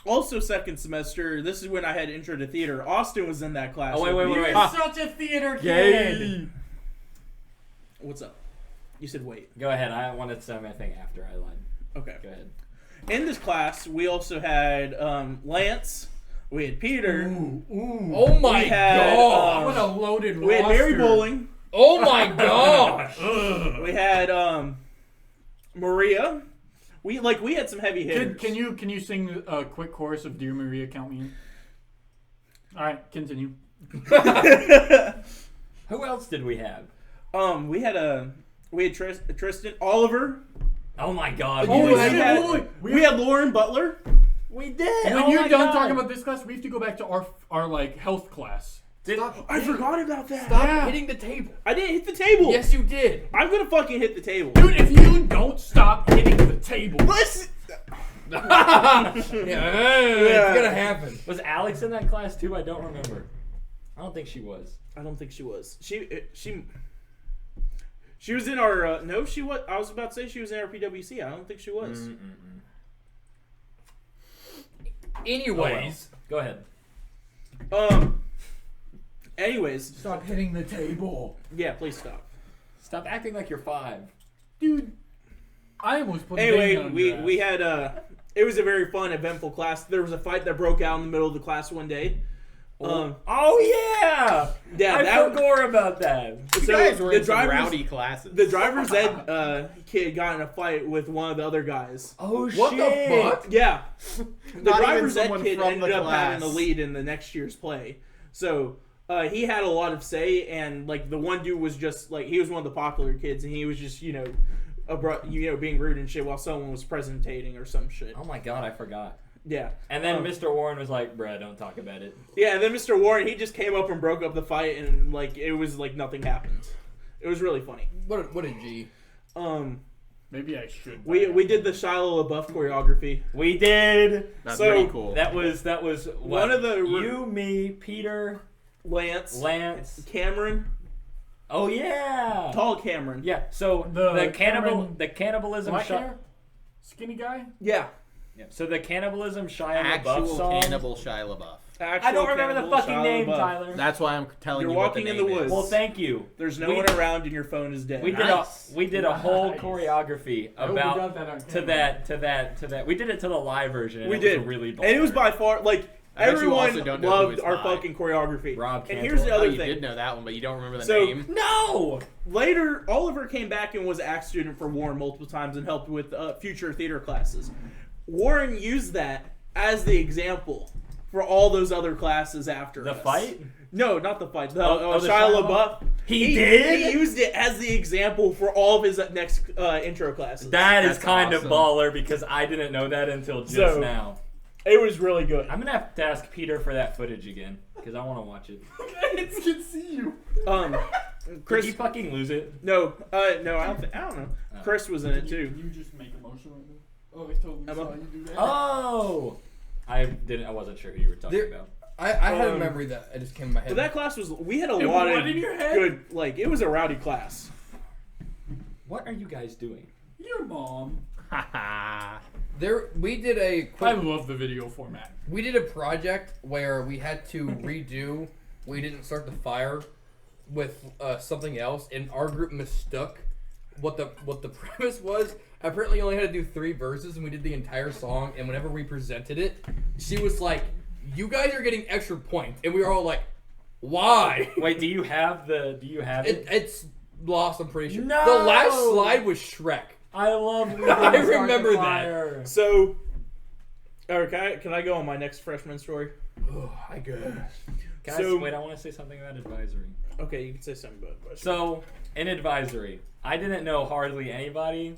also second semester. This is when I had intro to theater. Austin was in that class. Oh, wait, with me. wait. You're such a theater kid. What's up? You said wait. Go ahead. I wanted to say my thing after I lied. Okay. Go ahead. In this class, we also had Lance. We had Peter. Oh my We had, god! What a loaded We had Mary roster. Bowling. Oh my gosh! We had Maria. We had some heavy hitters. Can you sing a quick chorus of Dear Maria, Count Me In? All right, continue. Who else did we have? We had Tristan, Oliver. Oh my god. Holy We shit, had, holy- we had Lauren Butler. We did. When Oh you're my done God. talking about this class, we have to go back to our like health class. I forgot about that. Stop hitting the table. I didn't hit the table. Yes, you did. I'm gonna fucking hit the table. Dude, if you don't stop hitting the table. Listen. It's gonna happen. Was Alex in that class too? I don't remember. I don't think she was. I don't think she was. She was in our. No, she was. I was about to say she was in our PWC. I don't think she was. Anyways, Go ahead. Anyways, Stop hitting the table. yeah, please stop. Stop acting like you're 5. Dude, I almost put Anyway, on we had it was a very fun, eventful class. There was a fight that broke out in the middle of the class one day. Oh yeah! Yeah, I forgot about that. You guys were in some rowdy classes. The driver's ed kid got in a fight with one of the other guys. Oh what shit! the fuck? Yeah, the Not even driver's ed someone kid from ended the up having the class. lead in the next year's play. So he had a lot of say, and like the one dude was just like he was one of the popular kids, and he was just being rude and shit while someone was presentating or some shit. Oh my god, I forgot. Yeah. And then Mr. Warren was like, "Bruh, don't talk about it." Yeah, and then Mr. Warren, he just came up and broke up the fight, and like it was like nothing happened. It was really funny. What a G. Maybe I should. We did the Shiloh LaBeouf choreography. We did. That's So, pretty cool. That was One of the you, me, Peter, Lance, Cameron, Oh yeah. tall Cameron. Yeah. So The cannibalism black hair? Skinny guy? Yeah. Yeah. So the cannibalism Shia LaBeouf Actual song. cannibal Shia LaBeouf. I don't remember the Cannibal fucking Shia name, LaBeouf. Tyler. That's why I'm telling You're you what the walking in name the is. woods. Well, thank you. There's no We- one around, and your phone is dead. We did Nice. a whole Nice. choreography I hope we about got that on to camera. that. We did it to the live version. And We it did. was really and it was by far like I bet you everyone also don't know who loved it's our by. fucking choreography. Rob and Cantor. here's the Oh, other you thing. did know that one, but you don't remember the So- name. No. Later, Oliver came back and was an act student for Warren multiple times and helped with future theater classes. Warren used that as the example for all those other classes after The us. fight? No, not the fight. The the Shia Shia LaBeouf. He did? He used it as the example for all of his next intro classes. That is That's kind awesome. of baller because I didn't know that until just So- now. It was really good. I'm gonna have to ask Peter for that footage again because I want to watch it. I can see you. Did Chris, he fucking lose it? no, I don't know. Chris was in it too. You just make a motion right now. Oh, I totally Emma? saw you do that. Oh, I wasn't sure who you were talking There- about. I had a memory that it just came in my head. But that class we had a It lot went of in your head? good, like, it was a rowdy class. What are you guys doing? Your mom. We did a I quick, love the video format. we did a project where we had to redo We Didn't Start the Fire with something else, and our group mistook what the premise was. Apparently, you only had to do 3 verses, and we did the entire song. And whenever we presented it, she was like, "You guys are getting extra points," and we were all like, "Why?" Wait, do you have it? It's lost. I'm pretty sure. No! The last slide was Shrek. I love. I remember that. So, okay, can I go on my next freshman story? Oh, I guess. Guys, So- wait, I want to say something about advisory. Okay, you can say something about it. So, in advisory, I didn't know hardly anybody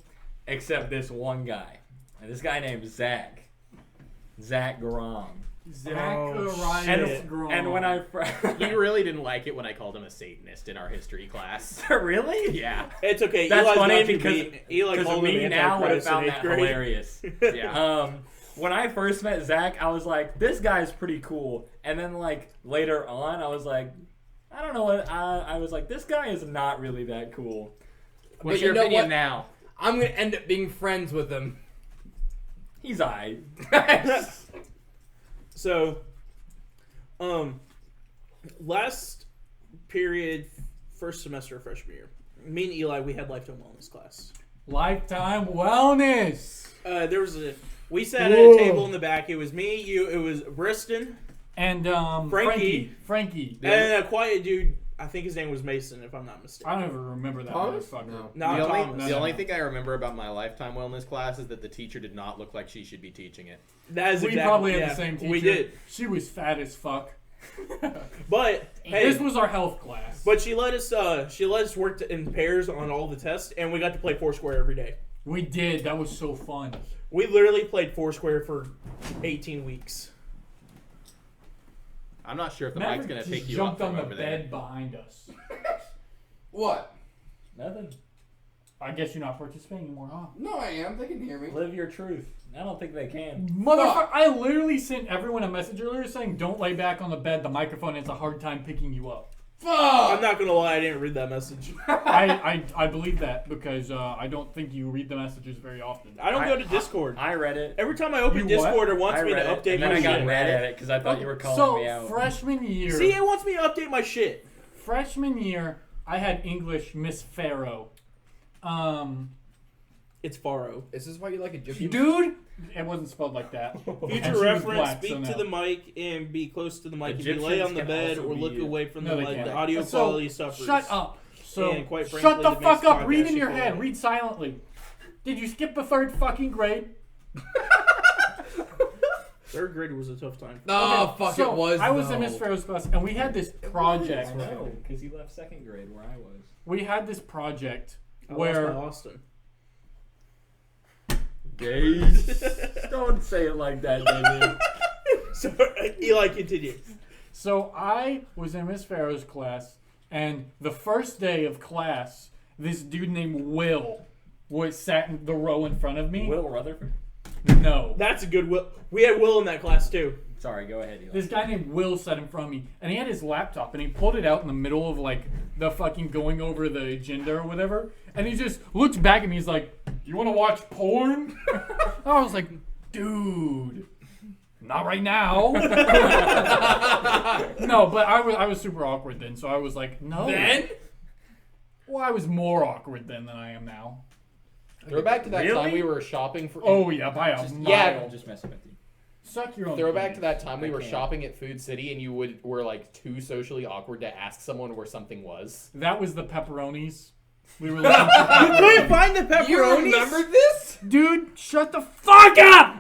except this one guy. And this guy named Zach. Zach Grom. Zacharias Grom. And when I... He really didn't like it when I called him a Satanist in our history class. Really? Yeah. It's okay. That's Eli's funny not too because mean. Eli called me him now would have Antichrist in found 8th that grade. hilarious. Yeah. When I first met Zach, I was like, this guy's pretty cool. And then, like, later on, I was like, I don't know what... I was like, this guy is not really that cool. What's But your you know opinion what? now? I'm gonna end up being friends with him. He's aight. So, last period, first semester of freshman year, me and Eli, we had lifetime wellness class. Lifetime wellness. We sat at a table in the back. It was me, you, it was Briston, And Frankie. Frankie. and a quiet dude. I think his name was Mason, if I'm not mistaken. I don't even remember that Thomas? motherfucker. No. Not the only, Thomas. the only thing I remember about my lifetime wellness class is that the teacher did not look like she should be teaching it. That is We exactly, probably had yeah, the same teacher. We did, She was fat as fuck. but hey, This was our health class. but she let us work in pairs on all the tests, and we got to play Foursquare every day. We did. That was so fun. We literally played Foursquare for 18 weeks. I'm not sure if the Maverick mic's gonna just pick you jumped up on from the over bed there. behind us. What? Nothing. I guess you're not participating anymore, huh? No, I am. They can hear me. Live your truth. I don't think they can. Motherfucker, I literally sent everyone a message earlier saying, don't lay back on the bed, the microphone has a hard time picking you up. I'm Fuck! not gonna lie, I didn't read that message. I believe that because I don't think you read the messages very often. I don't go to Discord. I read it. Every time I open You Discord, what? it wants I me to read it, update and then my I got shit. mad at it because I thought you were calling So, me out. freshman year, See, it wants me to update my shit. I had English Miss Pharaoh. It's Faro. Is this why you like Egyptian? Dude, it wasn't spelled like that. And she Future was reference, black, speak so to no. the mic and be close to the mic. If you Egyptians lay on the can bed also or look be- away from No, the they mic, can't. the audio So, quality suffers. Shut up. So, And quite shut frankly, the it fuck makes up. Read in podcast your equal. head. Read silently. Did you skip the third fucking grade? Third grade was a tough time. Oh, fuck, so it was. I was though. in Miss Pharaoh's class, and we had this project. I know, because he left second grade where I was. We had this project I where lost by Austin. Gays. Don't say it like that, David. So, Eli, continue. So I was in Miss Pharaoh's class, and the first day of class, this dude named Will sat in the row in front of me. Will Rutherford? No. That's a good Will. We had Will in that class too. Sorry, go ahead, Eli. This guy named Will sat in front of me, and he had his laptop, and he pulled it out in the middle of, like, the fucking going over the agenda or whatever, and he just looks back at me, he's like, you want to watch porn? I was like, dude, not right now. No, but I was super awkward then, so I was like, no. Then? Well, I was more awkward then than I am now. Throw back to that Really? time we were shopping for. Oh, yeah, by a mile. yeah. I'm just messing with you. Suck your own Throw back penis. to that time we I were can't. shopping at Food City and you were like too socially awkward to ask someone where something was. That was the pepperonis. We were looking for You couldn't find the pepperonis. You remember this? Dude, shut the fuck up!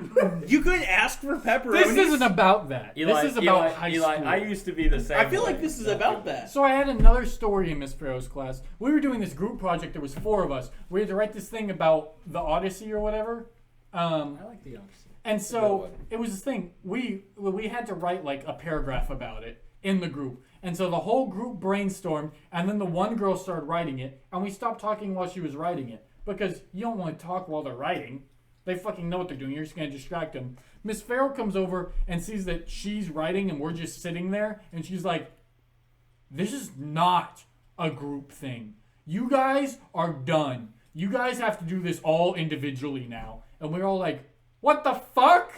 You couldn't ask for pepperonis. This isn't about that. Eli, this is about Eli, high Eli, school. I used to be the same. I feel way. like this is about that. So I had another story in Miss Farrow's class. We were doing this group project. There was 4 of us. We had to write this thing about the Odyssey or whatever. I like the Odyssey. And Good so one. it was this thing. We had to write like a paragraph about it in the group. And so the whole group brainstormed, and then the one girl started writing it, and we stopped talking while she was writing it because you don't want to talk while they're writing. They fucking know what they're doing. You're just gonna distract them. Miss Farrell comes over and sees that she's writing, and we're just sitting there, and she's like, "This is not a group thing. You guys are done. You guys have to do this all individually now." And we're all like, "What the fuck?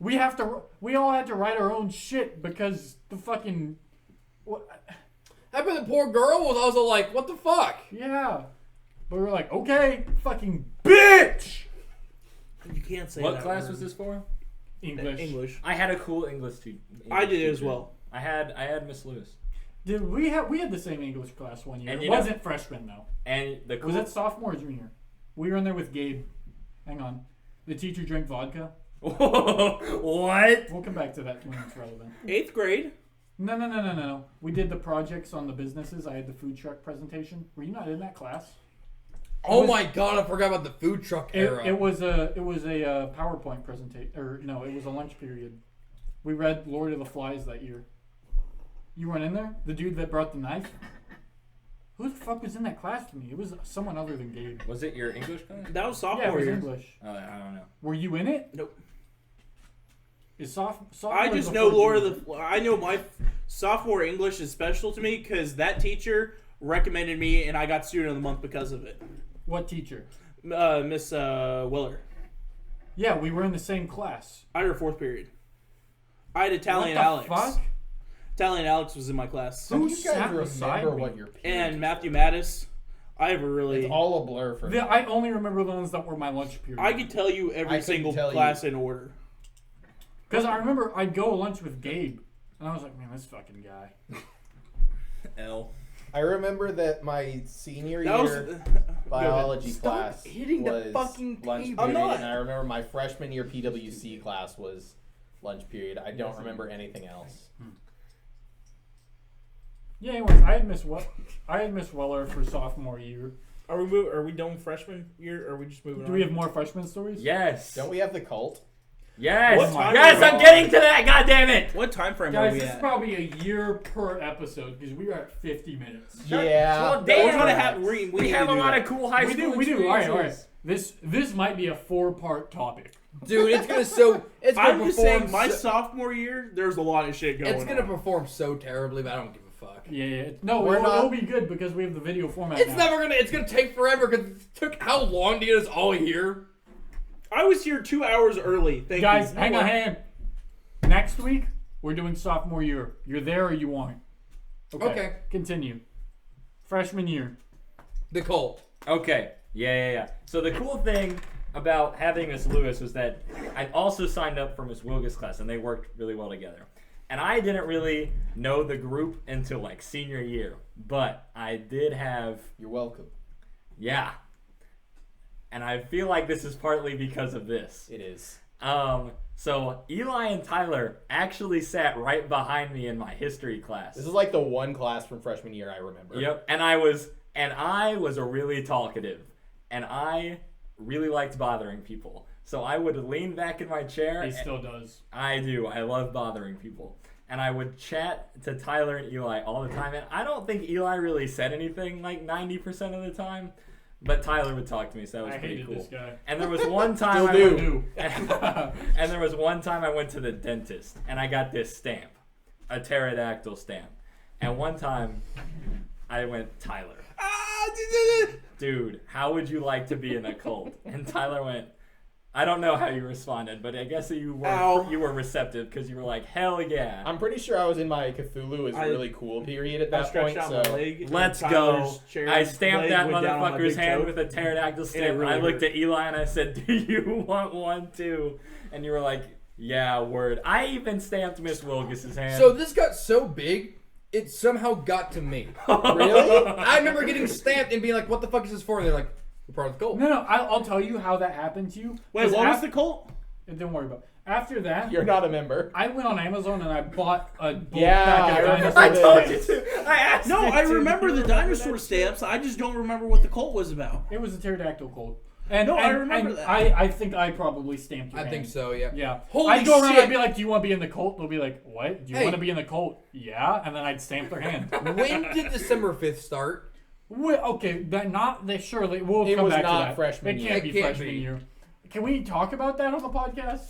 We all had to write our own shit because the fucking what?" Happened to the poor girl was also like, what the fuck? Yeah. But we were like, "Okay, fucking bitch." You can't say What that class word. was this for? English. English. I had a cool English teacher. I did as well. I had Miss Lewis, Did we had the same English class one year? And It you know- wasn't freshman though. and the cool. Was it sophomore or junior? We were in there with Gabe. Hang on. The teacher drank vodka. What? We'll come back to that when it's relevant. 8th grade. No. We did the projects on the businesses. I had the food truck presentation. Were you not in that class? Oh was- my god, I forgot about the food truck era. It was a PowerPoint presentation, or no, it was a lunch period. We read Lord of the Flies that year. You weren't in there? The dude that brought the knife? Who the fuck was in that class with me? It was someone other than Gabe. Was it your English class? That was Yeah, it sophomore was year. English. I don't know. Were you in it? Nope. Is sophomore I just know Lord of the. I know my sophomore English is special to me because that teacher recommended me, and I got Student of the Month because of it. What teacher? Miss Willer. Yeah, we were in the same class. I had her 4th period. I had Italian what the Alex. fuck? Italian Alex was in my class. Do Who you sat guys beside remember me? what your period And was? Matthew Mattis. I have a really. It's all a blur for me. I only remember the ones that were my lunch period. I could tell you I every couldn't single tell you. class in order. Because I remember I'd go to lunch with Gabe, and I was like, man, this fucking guy. L. I remember that my senior That was. year biology Stop class hitting the was fucking lunch table. I'm period, not. and I remember my freshman year PWC class was lunch period. I don't remember anything else. Yeah, anyways, I had Miss Weller for sophomore year. Are we done with freshman year, or are we just moving on? Do we have more freshman stories? Yes. Don't we have the cult? Yes, What time yes, are we I'm on? getting to that. God damn it! What time frame are Guys, we this is at? probably a year per episode because we are at 50 minutes. Yeah. Well, We're damn. gonna have we We need have to a do lot that. of cool high We school do. All right. experiences. This might be a 4-part topic. Dude, it's gonna I'm just saying, perform my so- sophomore year, there's a lot of shit going on. It's gonna perform so terribly, but I don't give a fuck. Yeah. No, We're it'll not- be good because we have the video format. It's now. it's gonna take forever because it took how long to get us all here? I was here 2 hours early. Thank Guys, you. hang on. Next week we're doing sophomore year. You're there or you aren't. Okay. Continue. Freshman year. The cult. Okay. Yeah. So the cool thing about having Miss Lewis was that I also signed up for Miss Wilgus' class, and they worked really well together. And I didn't really know the group until like senior year, but I did have, You're welcome. yeah. And I feel like this is partly because of this. It is. So Eli and Tyler actually sat right behind me in my history class. This is like the one class from freshman year I remember. Yep, and I was a really talkative, and I really liked bothering people. So I would lean back in my chair. He still does. I do. I love bothering people. And I would chat to Tyler and Eli all the time. And I don't think Eli really said anything like 90% of the time. But Tyler would talk to me, so that was I pretty hated cool. this guy. And there was one time Still do. and there was one time I went to the dentist and I got this stamp, a pterodactyl stamp. And one time I went, Tyler, dude, how would you like to be in a cult? And Tyler went, I don't know how you responded, but I guess you were receptive because you were like, hell yeah. I'm pretty sure I was in my Cthulhu is really cool period at I that stretched point. out So my leg. Let's and go. Tyler's chair I stamped leg that went down on my motherfucker's big hand toe. with a pterodactyl stamp. really I looked hurt. at Eli and I said, do you want one too? And you were like, yeah, word. I even stamped Miss Wilgus' hand. So this got so big, it somehow got to me. really? I remember getting stamped and being like, "What the fuck is this for?" And they're like, "We're part of the cult." No, I'll tell you how that happened to you. Wait, what was the cult? Don't worry about it. After that, You're not a member. I went on Amazon and I bought a bulk Yeah, pack I of remember dinosaur I this. told you stamps. to. I asked No, you I to. remember You the dinosaur stamps. I just don't remember what the cult was about. It was a pterodactyl cult. And, No, I and- remember and that. I think I probably stamped your I think hand. so. Yeah. Yeah. Holy I'd go around shit. and be like, do you want to be in the cult? They'll be like, what? Do you Hey. want to be in the cult? Yeah. And then I'd stamp their hand. When did December 5th start? Okay, surely we'll It come was back not to that. freshman It year. can't be It can't freshman be. year. Can we talk about that on the podcast?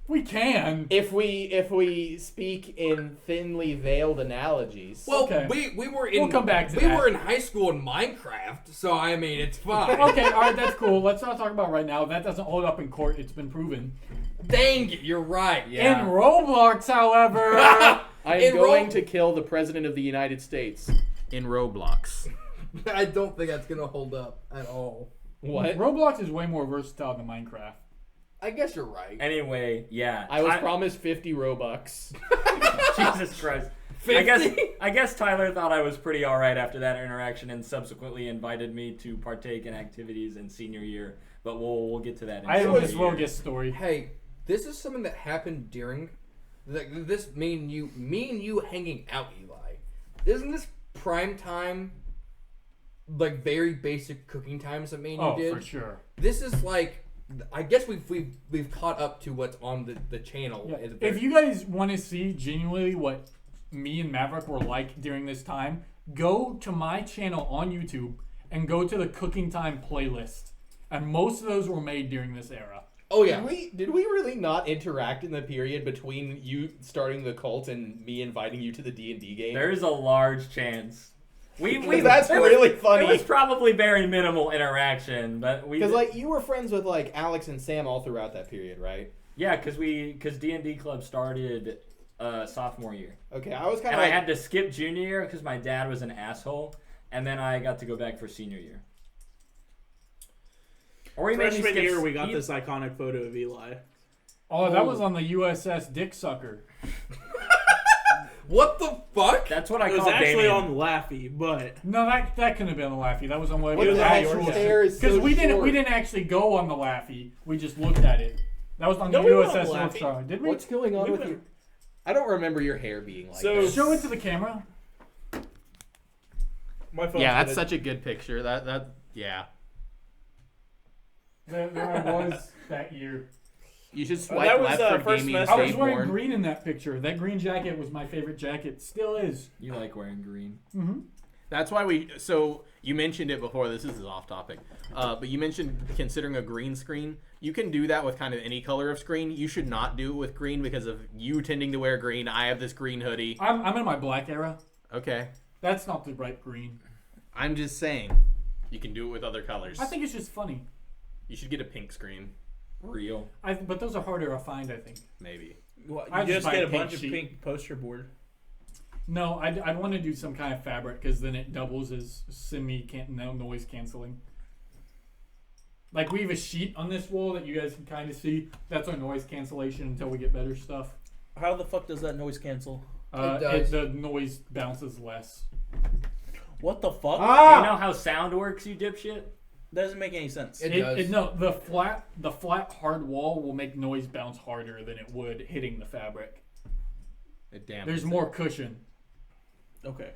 We can. If we speak in thinly veiled analogies. Well, Okay. we were in. We'll come back to we that. were in high school in Minecraft, so I mean it's fine. Okay, all right, that's cool. Let's not talk about right now. That doesn't hold up in court. It's been proven. Dang it, you're right. Yeah. In Roblox, however, I am in going Ro- to kill the president of the United States in Roblox. I don't think that's gonna hold up at all. What? Roblox is way more versatile than Minecraft. I guess you're right. Anyway, yeah. I was promised 50 Robux. Jesus Christ. 50? I guess Tyler thought I was pretty alright after that interaction and subsequently invited me to partake in activities in senior year. But we'll get to that in I have senior a Miss year. Wilgus story. Hey, this is something that happened during this me and you hanging out, Eli. Isn't this prime time? Like very basic cooking times that me and you Oh, did. for sure. This is like, I guess we've caught up to what's on the channel. Yeah. at the very- If you guys want to see genuinely what me and Maverick were like during this time, go to my channel on YouTube and go to the Cooking Time playlist. And most of those were made during this era. oh yeah, Did we really not interact in the period between you starting the cult and me inviting you to the D&D game? There is a large chance. That's it was- really funny. It was probably very minimal interaction, but we Because like you were friends with like Alex and Sam all throughout that period, right? yeah, because D&D club started sophomore year, Okay, I was kind and of I had to skip junior year because my dad was an asshole, and then I got to go back for senior year. Or he made me Freshman skip year, we got he- this iconic photo of Eli. Oh, that was on the USS Dick Sucker. what the fuck? That's what I It was call actually Damion. on Laffy, but No, that couldn't have been a Laffy. That was on What the the heck? actual Your hair is because so we short. didn't actually go on the Laffy. We just looked at it. That was on No, the we went on USS the North Laffy. Star. Did we? What's going on We with went- you? I don't remember your hair being like So- this. Show it to the camera. my phone's Yeah, that's gonna- such a good picture. That yeah. There I was that year. You should swipe that was, left for first gaming. semester. I was Stay wearing born. green in that picture. That green jacket was my favorite jacket. Still is. You like wearing green. Mm-hmm. That's why so you mentioned it before. This is off topic. But you mentioned considering a green screen. You can do that with kind of any color of screen. You should not do it with green because of you tending to wear green. I have this green hoodie. I'm in my black era. Okay. That's not the right green. I'm just saying. You can do it with other colors. I think it's just funny. You should get a pink screen. Real. But those are harder to find, I think. Maybe. Well, I you just just buy get a a pink bunch of sheet. pink poster board. No, I'd want to do some kind of fabric because then it doubles as noise canceling. Like we have a sheet on this wall that you guys can kind of see. That's our noise cancellation until we get better stuff. How the fuck does that noise cancel? The noise bounces less. What the fuck? Do you know how sound works, you dipshit? Doesn't make any sense. It does. No, the flat hard wall will make noise bounce harder than it would hitting the fabric. It dampens There's it. more cushion. Okay.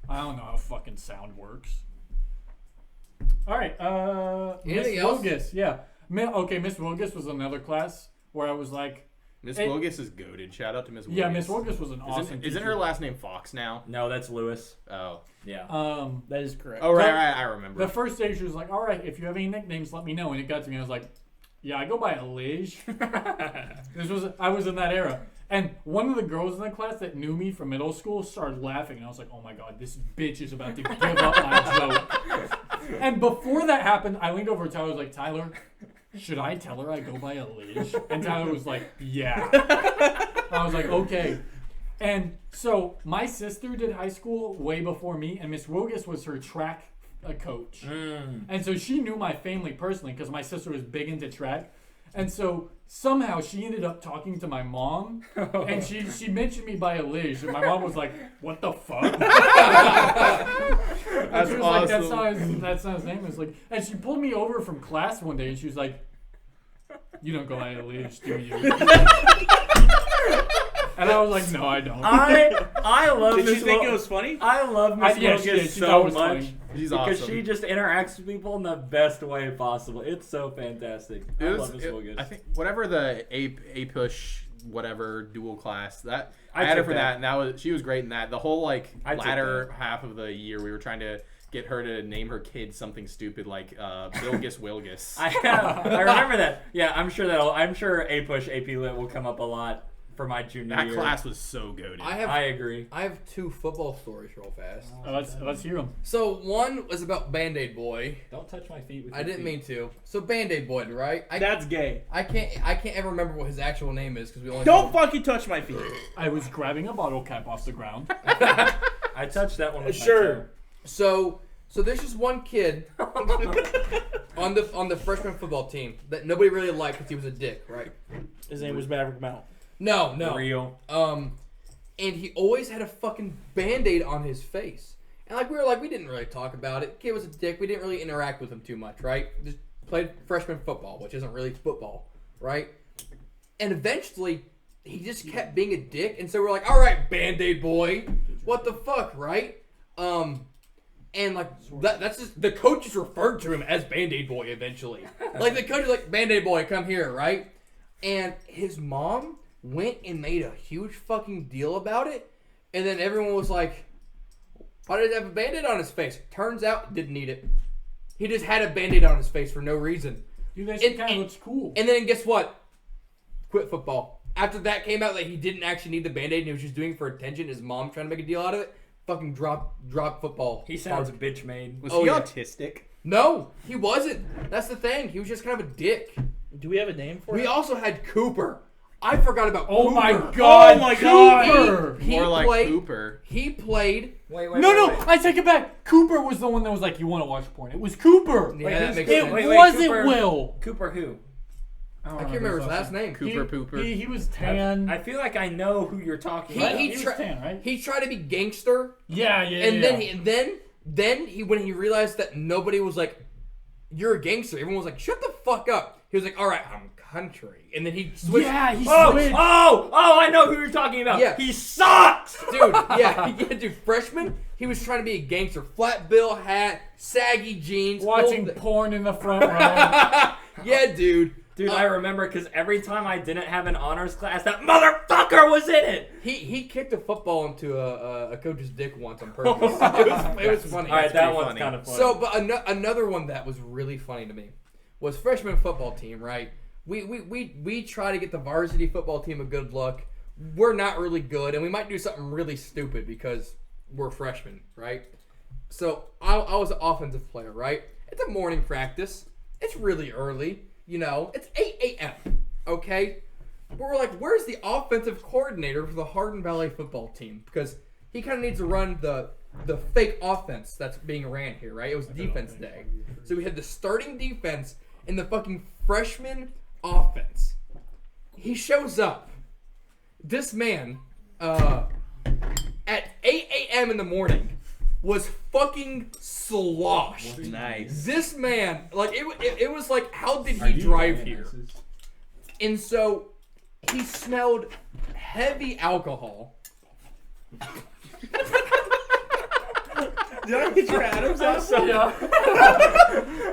I don't know how fucking sound works. All right, Miss Anything else? Wilgus, yeah. Miss Wilgus was another class where I was like, Miss It- Wilgus is goated. Shout out to Miss Wilgus. yeah, Miss Wilgus was an awesome Isn't teacher. her last name Fox now? No, that's Lewis. Oh. Yeah. That is correct. Oh, right. I remember. The first day she was like, all right, if you have any nicknames, let me know. And it got to me, I was like, yeah, I go by Lige. I was in that era. And one of the girls in the class that knew me from middle school started laughing. And I was like, oh my God, this bitch is about to give up my joke. And before that happened, I leaned over to Tyler. I was like, Tyler, should I tell her I go by Lige? And Tyler was like, yeah. I was like, okay. And so my sister did high school way before me, and Miss Wilgus was her track coach. And so she knew my family personally because my sister was big into track. And so somehow she ended up talking to my mom, and she mentioned me by Lige, and my mom was like, "What the fuck?" That's she was awesome. like, "That's not his name." It was like, and she pulled me over from class one day, and she was like, "You don't go by Lige, do you?" And I was like, "No, I don't." I love Did Miss you think Wil- it was funny? I love Miss yeah, she Wilgus did. She thought it so was much funny. She's because awesome. she just interacts with people in the best way possible. It's so fantastic. I love Miss Wilgus. I think whatever the A push whatever dual class that I I had her took for that. that, and she was great in that. The whole like I took latter that. half of the year, we were trying to get her to name her kid something stupid like Bilgus Wilgus. I remember that. Yeah, I'm sure A Push AP Lit will come up a lot for my junior That year. class was so goated. I agree. I have two football stories real fast. Let's hear them. So one was about Band-Aid Boy. Don't touch my feet with I your didn't feet. mean to. So Band-Aid Boy, right? That's gay. I can't ever remember what his actual name is because we only Don't fucking touch my feet. I was grabbing a bottle cap off the ground. I touched that one with my Sure. toe. So there's just one kid on the freshman football team that nobody really liked because he was a dick, right? His name was Maverick Mount. No. Real. And he always had a fucking Band-Aid on his face. And we didn't really talk about it. Kid was a dick. We didn't really interact with him too much, right? Just played freshman football, which isn't really football, right? And eventually, he just kept being a dick. And so we're like, all right, Band-Aid boy, what the fuck, right? And like that's just the coaches referred to him as Band-Aid boy eventually. Like the coach is like, Band-Aid boy, come here, right? And his mom went and made a huge fucking deal about it. And then everyone was like, why did he have a Band-Aid on his face? Turns out, didn't need it. He just had a Band-Aid on his face for no reason. Dude, that And- kind of looks cool. And then guess what? Quit football. After that came out that he didn't actually need the Band-Aid and he was just doing it for attention, his mom trying to make a deal out of it, fucking drop football. He sounds Hard. bitch made. was Oh, he yeah. autistic? No, he wasn't. That's the thing. He was just kind of a dick. Do we have a name for We it? also had Cooper. I forgot about Oh Cooper. my god! Oh my God. Cooper! He More like played- Cooper. He played. Wait, No, I take it back. Cooper was the one that was like, "You want to watch porn?" It was Cooper. Yeah, that who's makes It sense. Wait, wasn't Cooper. Will. Cooper who? I can't remember his last name. Cooper Pooper. He was tan. I feel like I know who you're talking He- about. he was tra- tan, right? He tried to be gangster, Yeah. and then he when he realized that nobody was like, "You're a gangster," everyone was like, "Shut the fuck up." He was like, "All right, I'm country," and then he switched. Yeah, he Oh, switched. I know who you're talking about. Yeah. He sucks. Dude, yeah, dude, freshman, he was trying to be a gangster. Flat bill hat, saggy jeans. Watching whole- porn in the front row. Yeah, dude. Dude, I remember because every time I didn't have an honors class, that motherfucker was in it. He kicked a football into a coach's dick once on purpose. It was funny. All right, that pretty one's funny. kind of funny. So, but another one that was really funny to me was freshman football team. Right? We try to get the varsity football team a good look. We're not really good, and we might do something really stupid because we're freshmen, right? So I was an offensive player, right? It's a morning practice. It's really early. You know, it's 8 a.m., okay? But we're like, where's the offensive coordinator for the Hardin Valley football team? Because he kind of needs to run the fake offense that's being ran here, right? It was defense day. So we had the starting defense and the fucking freshman offense. He shows up. This man, at 8 a.m. in the morning, was fucking sloshed. Nice. This man, like, it was like, how did he drive here? And so, he smelled heavy alcohol. Did I get your Adam's apple?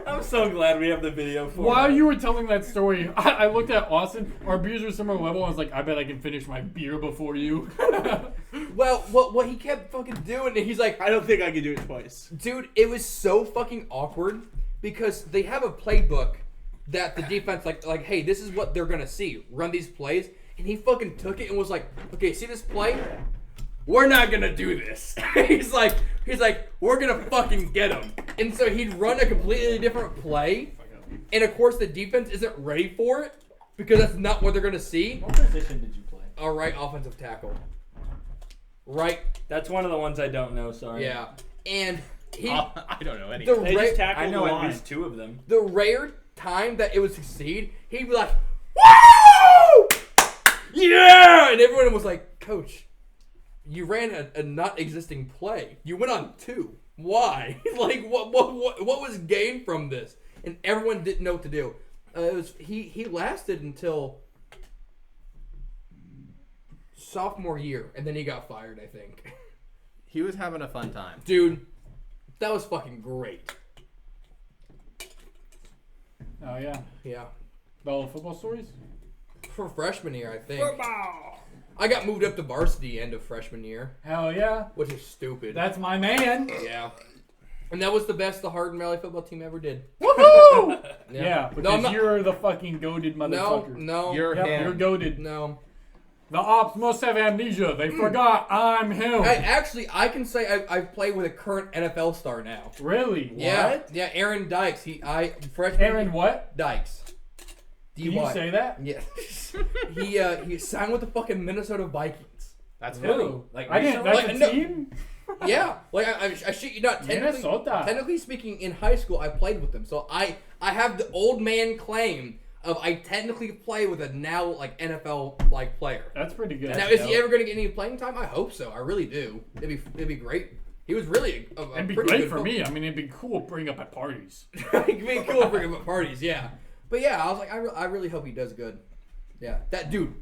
I'm so glad we have the video for While that. you were telling that story, I looked at Austin. Our beers were similar level. I was like, I bet I can finish my beer before you. Well, what he kept fucking doing, and he's like, I don't think I could do it twice. dude, it was so fucking awkward because they have a playbook that the defense like, hey, this is what they're gonna see. Run these plays, and he fucking took it and was like, okay, see this play? We're not gonna do this. he's like, we're gonna fucking get him. And so he'd run a completely different play, and of course the defense isn't ready for it because that's not what they're gonna see. What position did you play? All right, offensive tackle. Right. That's one of the ones I don't know. Sorry. Yeah. And he. I don't know any. The They just tackled I know the at line. least two of them. The rare time that it would succeed, he'd be like, "Woo! Yeah!" And everyone was like, "Coach, you ran a not existing play. You went on 2. Why? Like, what was gained from this?" And everyone didn't know what to do. It was he lasted until sophomore year, and then he got fired, I think. He was having a fun time. Dude, that was fucking great. Oh, yeah. Yeah. All the football stories? For freshman year, I think. I got moved up to varsity end of freshman year, Hell yeah. which is stupid. That's my man. Yeah. And that was the best the Hardin Valley football team ever did. Woohoo! Yeah, because No, I'm not- you're the fucking goated motherfucker. No. You're Yep, him. you're goated. No. The ops must have amnesia. They forgot I'm him. I can say I've played with a current NFL star now. Really? Yeah. What? Yeah, Aaron Dykes. Freshman. Aaron what? Dykes. Can you say that? Yeah. he signed with the fucking Minnesota Vikings. That's funny. Who? Like, I didn't. That's like, a no. team? Yeah, like I shit you not. Minnesota. Technically speaking, in high school, I played with them, so I have the old man claim of I technically play with a now like NFL like player. That's pretty good. Now, is he ever going to get any playing time? I hope so. I really do. It'd be great. He was really a It'd be pretty great good for me. I mean, it'd be cool to bring up at parties. It'd be cool for him at parties, yeah. But yeah, I was like, I really hope he does good. Yeah, that dude.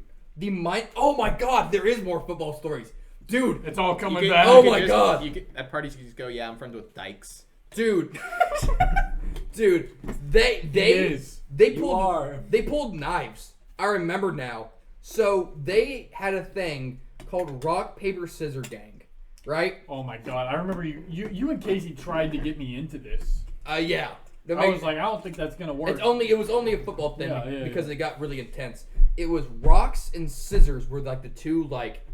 Oh my God, there is more football stories, dude. It's all coming You back. Oh could my God. At parties, you just go, yeah, I'm friends with Dykes. Dude, dude, they is. pulled knives. I remember now. So they had a thing called Rock Paper Scissor Gang, right? Oh my God! I remember you and Casey tried to get me into this. Yeah. I was like, I don't think that's gonna work. It was only a football thing Yeah, because it got really intense. It was rocks and scissors were like the two like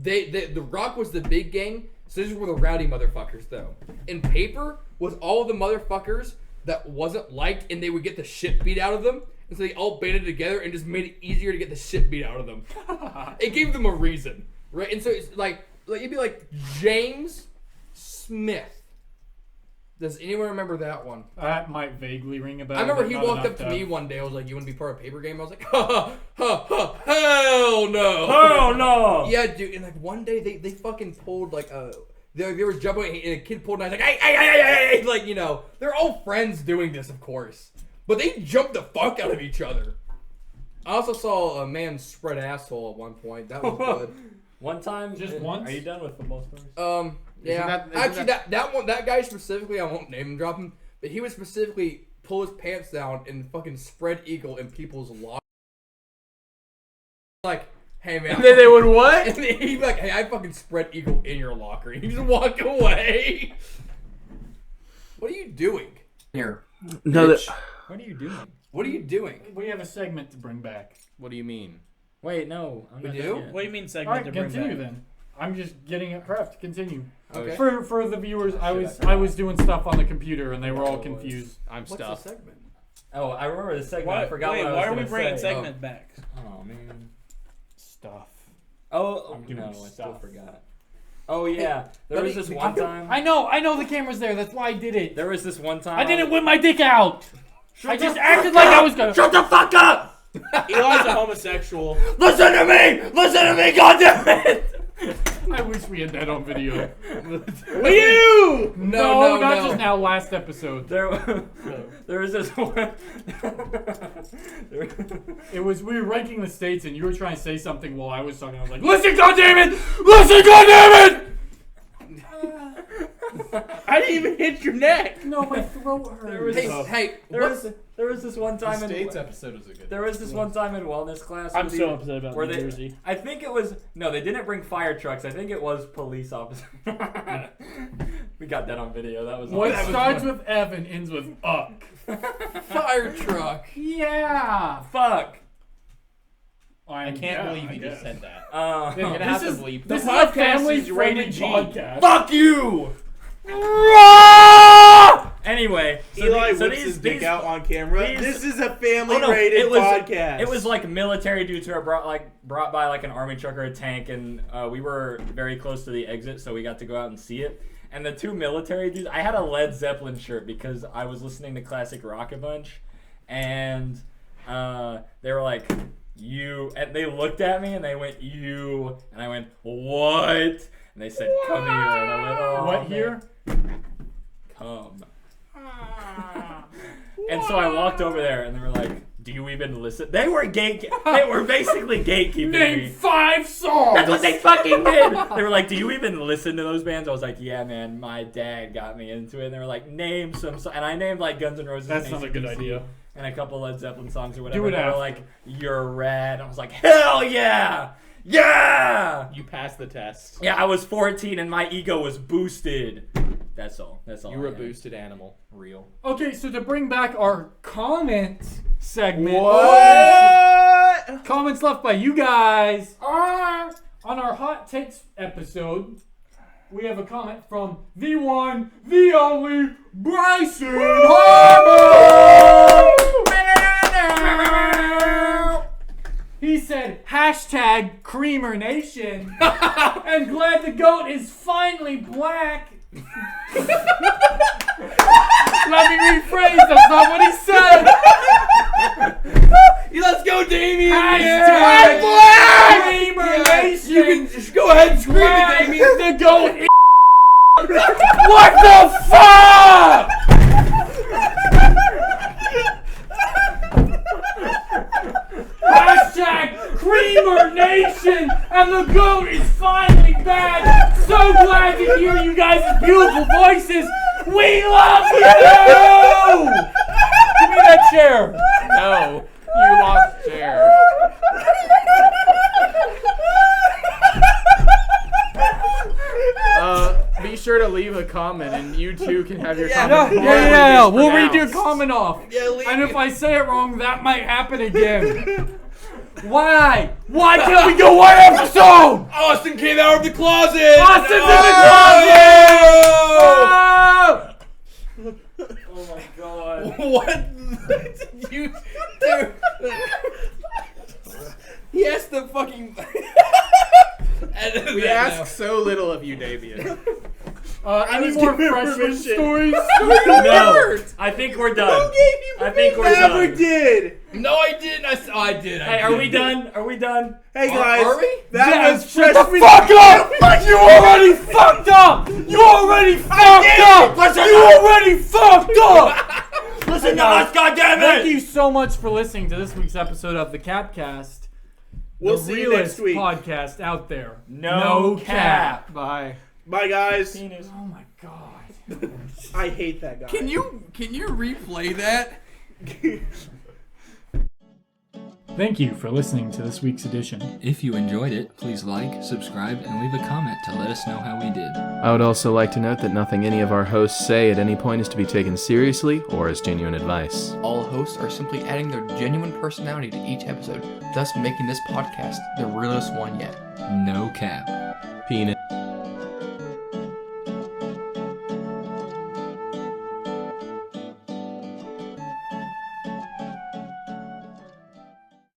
the rock was the big gang, scissors were the rowdy motherfuckers though. And paper was all the motherfuckers that wasn't liked and they would get the shit beat out of them. And so they all banded together and just made it easier to get the shit beat out of them. It gave them a reason, right? And so it's like it'd be like James Smith. Does anyone remember that one? That might vaguely ring a bell. I remember but he not walked enough up to me one day. I was like, "You want to be part of a paper game?" I was like, "Ha ha ha! Hell no! Oh no! Yeah, dude. And like one day they fucking pulled like they were jumping and a kid pulled a knife like hey, like you know they're all friends doing this of course, but they jumped the fuck out of each other. I also saw a man spread asshole at one point. That was good. One time, Just once? Are you done with football stories? Yeah. Isn't Actually, that one, that guy specifically, I won't name drop him, but he would specifically pull his pants down and fucking spread eagle in people's locker. Like, hey man. And then they would what? And then he'd be like, hey, I fucking spread eagle in your locker. And he'd just walk away. What are you doing? Here. No, bitch. What are you doing? What are you doing? We have a segment to bring back. What do you mean? Wait, no. I'm We not do? done yet. What do you mean All segment right, to bring continue back? then. I'm just getting it prepped. Continue. Okay. For the viewers, I was doing stuff on the computer and they were all confused. I'm What's the stuffed. segment? Oh, I remember the segment. Why, I forgot wait, what I was why are we gonna bringing say. segment back? Oh man. Stuff. Oh, I'm doing no, I still stuff. forgot. Oh yeah, there let was me- this one time. I know the camera's there. That's why I did it. There was this one time. I didn't whip my dick out. I just acted like I was gonna. Shut the fuck up! Eli's a homosexual. Listen to me! Listen to me! Goddammit! I wish we had that on video. You! No, not just now. Last episode. There was this one. It was we were ranking the states, and you were trying to say something while I was talking. I was like, "Listen, goddammit! Listen, goddammit!" I didn't even hit your neck. No, my throat hurts. Hey, There was this one time in episode is a good. there was this one time in wellness class. I'm where so the- upset about where New they- Jersey. I think it was no, they didn't bring fire trucks. I think it was police officers. We got that on video. That was What that was starts fun. with F and ends with uck? fire truck. Yeah. Fuck. I can't believe you just said that. You're gonna have This to is- bleep. the This is a podcast family is rated G. podcast. Fuck you. Anyway, so Eli these- so whips these- his dick these- out on camera. these- This is a Oh, family-rated it was podcast. It was like military dudes who are brought by like an army truck or a tank, and we were very close to the exit, so we got to go out and see it. And the two military dudes, I had a Led Zeppelin shirt because I was listening to classic rock a bunch, and they were like, "You," and they looked at me and they went, "You," and I went, "What?" And they said, "Come here," and I went, "Oh." What man. here? Come. And so I walked over there, and they were like, "Do you even listen?" They were They were basically gatekeeping Name me. 5 songs. That's what they fucking did. They were like, "Do you even listen to those bands?" I was like, "Yeah, man. My dad got me into it." And they were like, "Name some," and I named like Guns N' Roses. That's and not a good AC/DC idea. And a couple Led Zeppelin songs or whatever. Do it and they after. were like, "You're rad." I was like, "Hell yeah, yeah." You passed the test. Yeah, I was 14 and my ego was boosted. That's all. That's all. You were I a am. boosted animal. Real. Okay, so to bring back our comment segment. What? Comments left by you guys. On our hot takes episode, we have a comment from the one, the only Bryson Harmon. He said, hashtag Creamer Nation. And glad the goat is finally black. Let me rephrase, that's not what he said. Let's go, Damion. Hashtag black. Creamer Nation. You can just go ahead and scream it, Damion. The goat is what the fuck? Hashtag Creamer Nation, and the goat is finally back. So glad to hear you guys' beautiful voices. We love you. Give me that chair. No, you lost chair. Be sure to leave a comment, and you too can have your comment. Yeah. We'll read your mispronounced. comment off. Yeah, leave And if I say it wrong, that might happen again. Why? Why can't we go one episode? Austin came out of the closet. Austin's in the closet! Oh my god. What? You, dude. He has to fucking. We ask so little of you, Damion. Any more freshman permission. stories? No. I think we're done. I think we're Never done. did. No, I didn't. I did. Hey, are we done? Are we done? Hey guys, Are we? that was Shut freshman. the fuck up! You already fucked up! You already fucked up! You already fucked up! Listen to us, goddammit! Thank you so much for listening to this week's episode of the C.A.P.Cast. We'll the see you realest next week. podcast out there. No cap. Bye. Bye guys. Penis. Oh my god. I hate that guy. Can you replay that? Thank you for listening to this week's edition. If you enjoyed it, please like, subscribe, and leave a comment to let us know how we did. I would also like to note that nothing any of our hosts say at any point is to be taken seriously or as genuine advice. All hosts are simply adding their genuine personality to each episode, thus making this podcast the realest one yet. No cap. Peanut.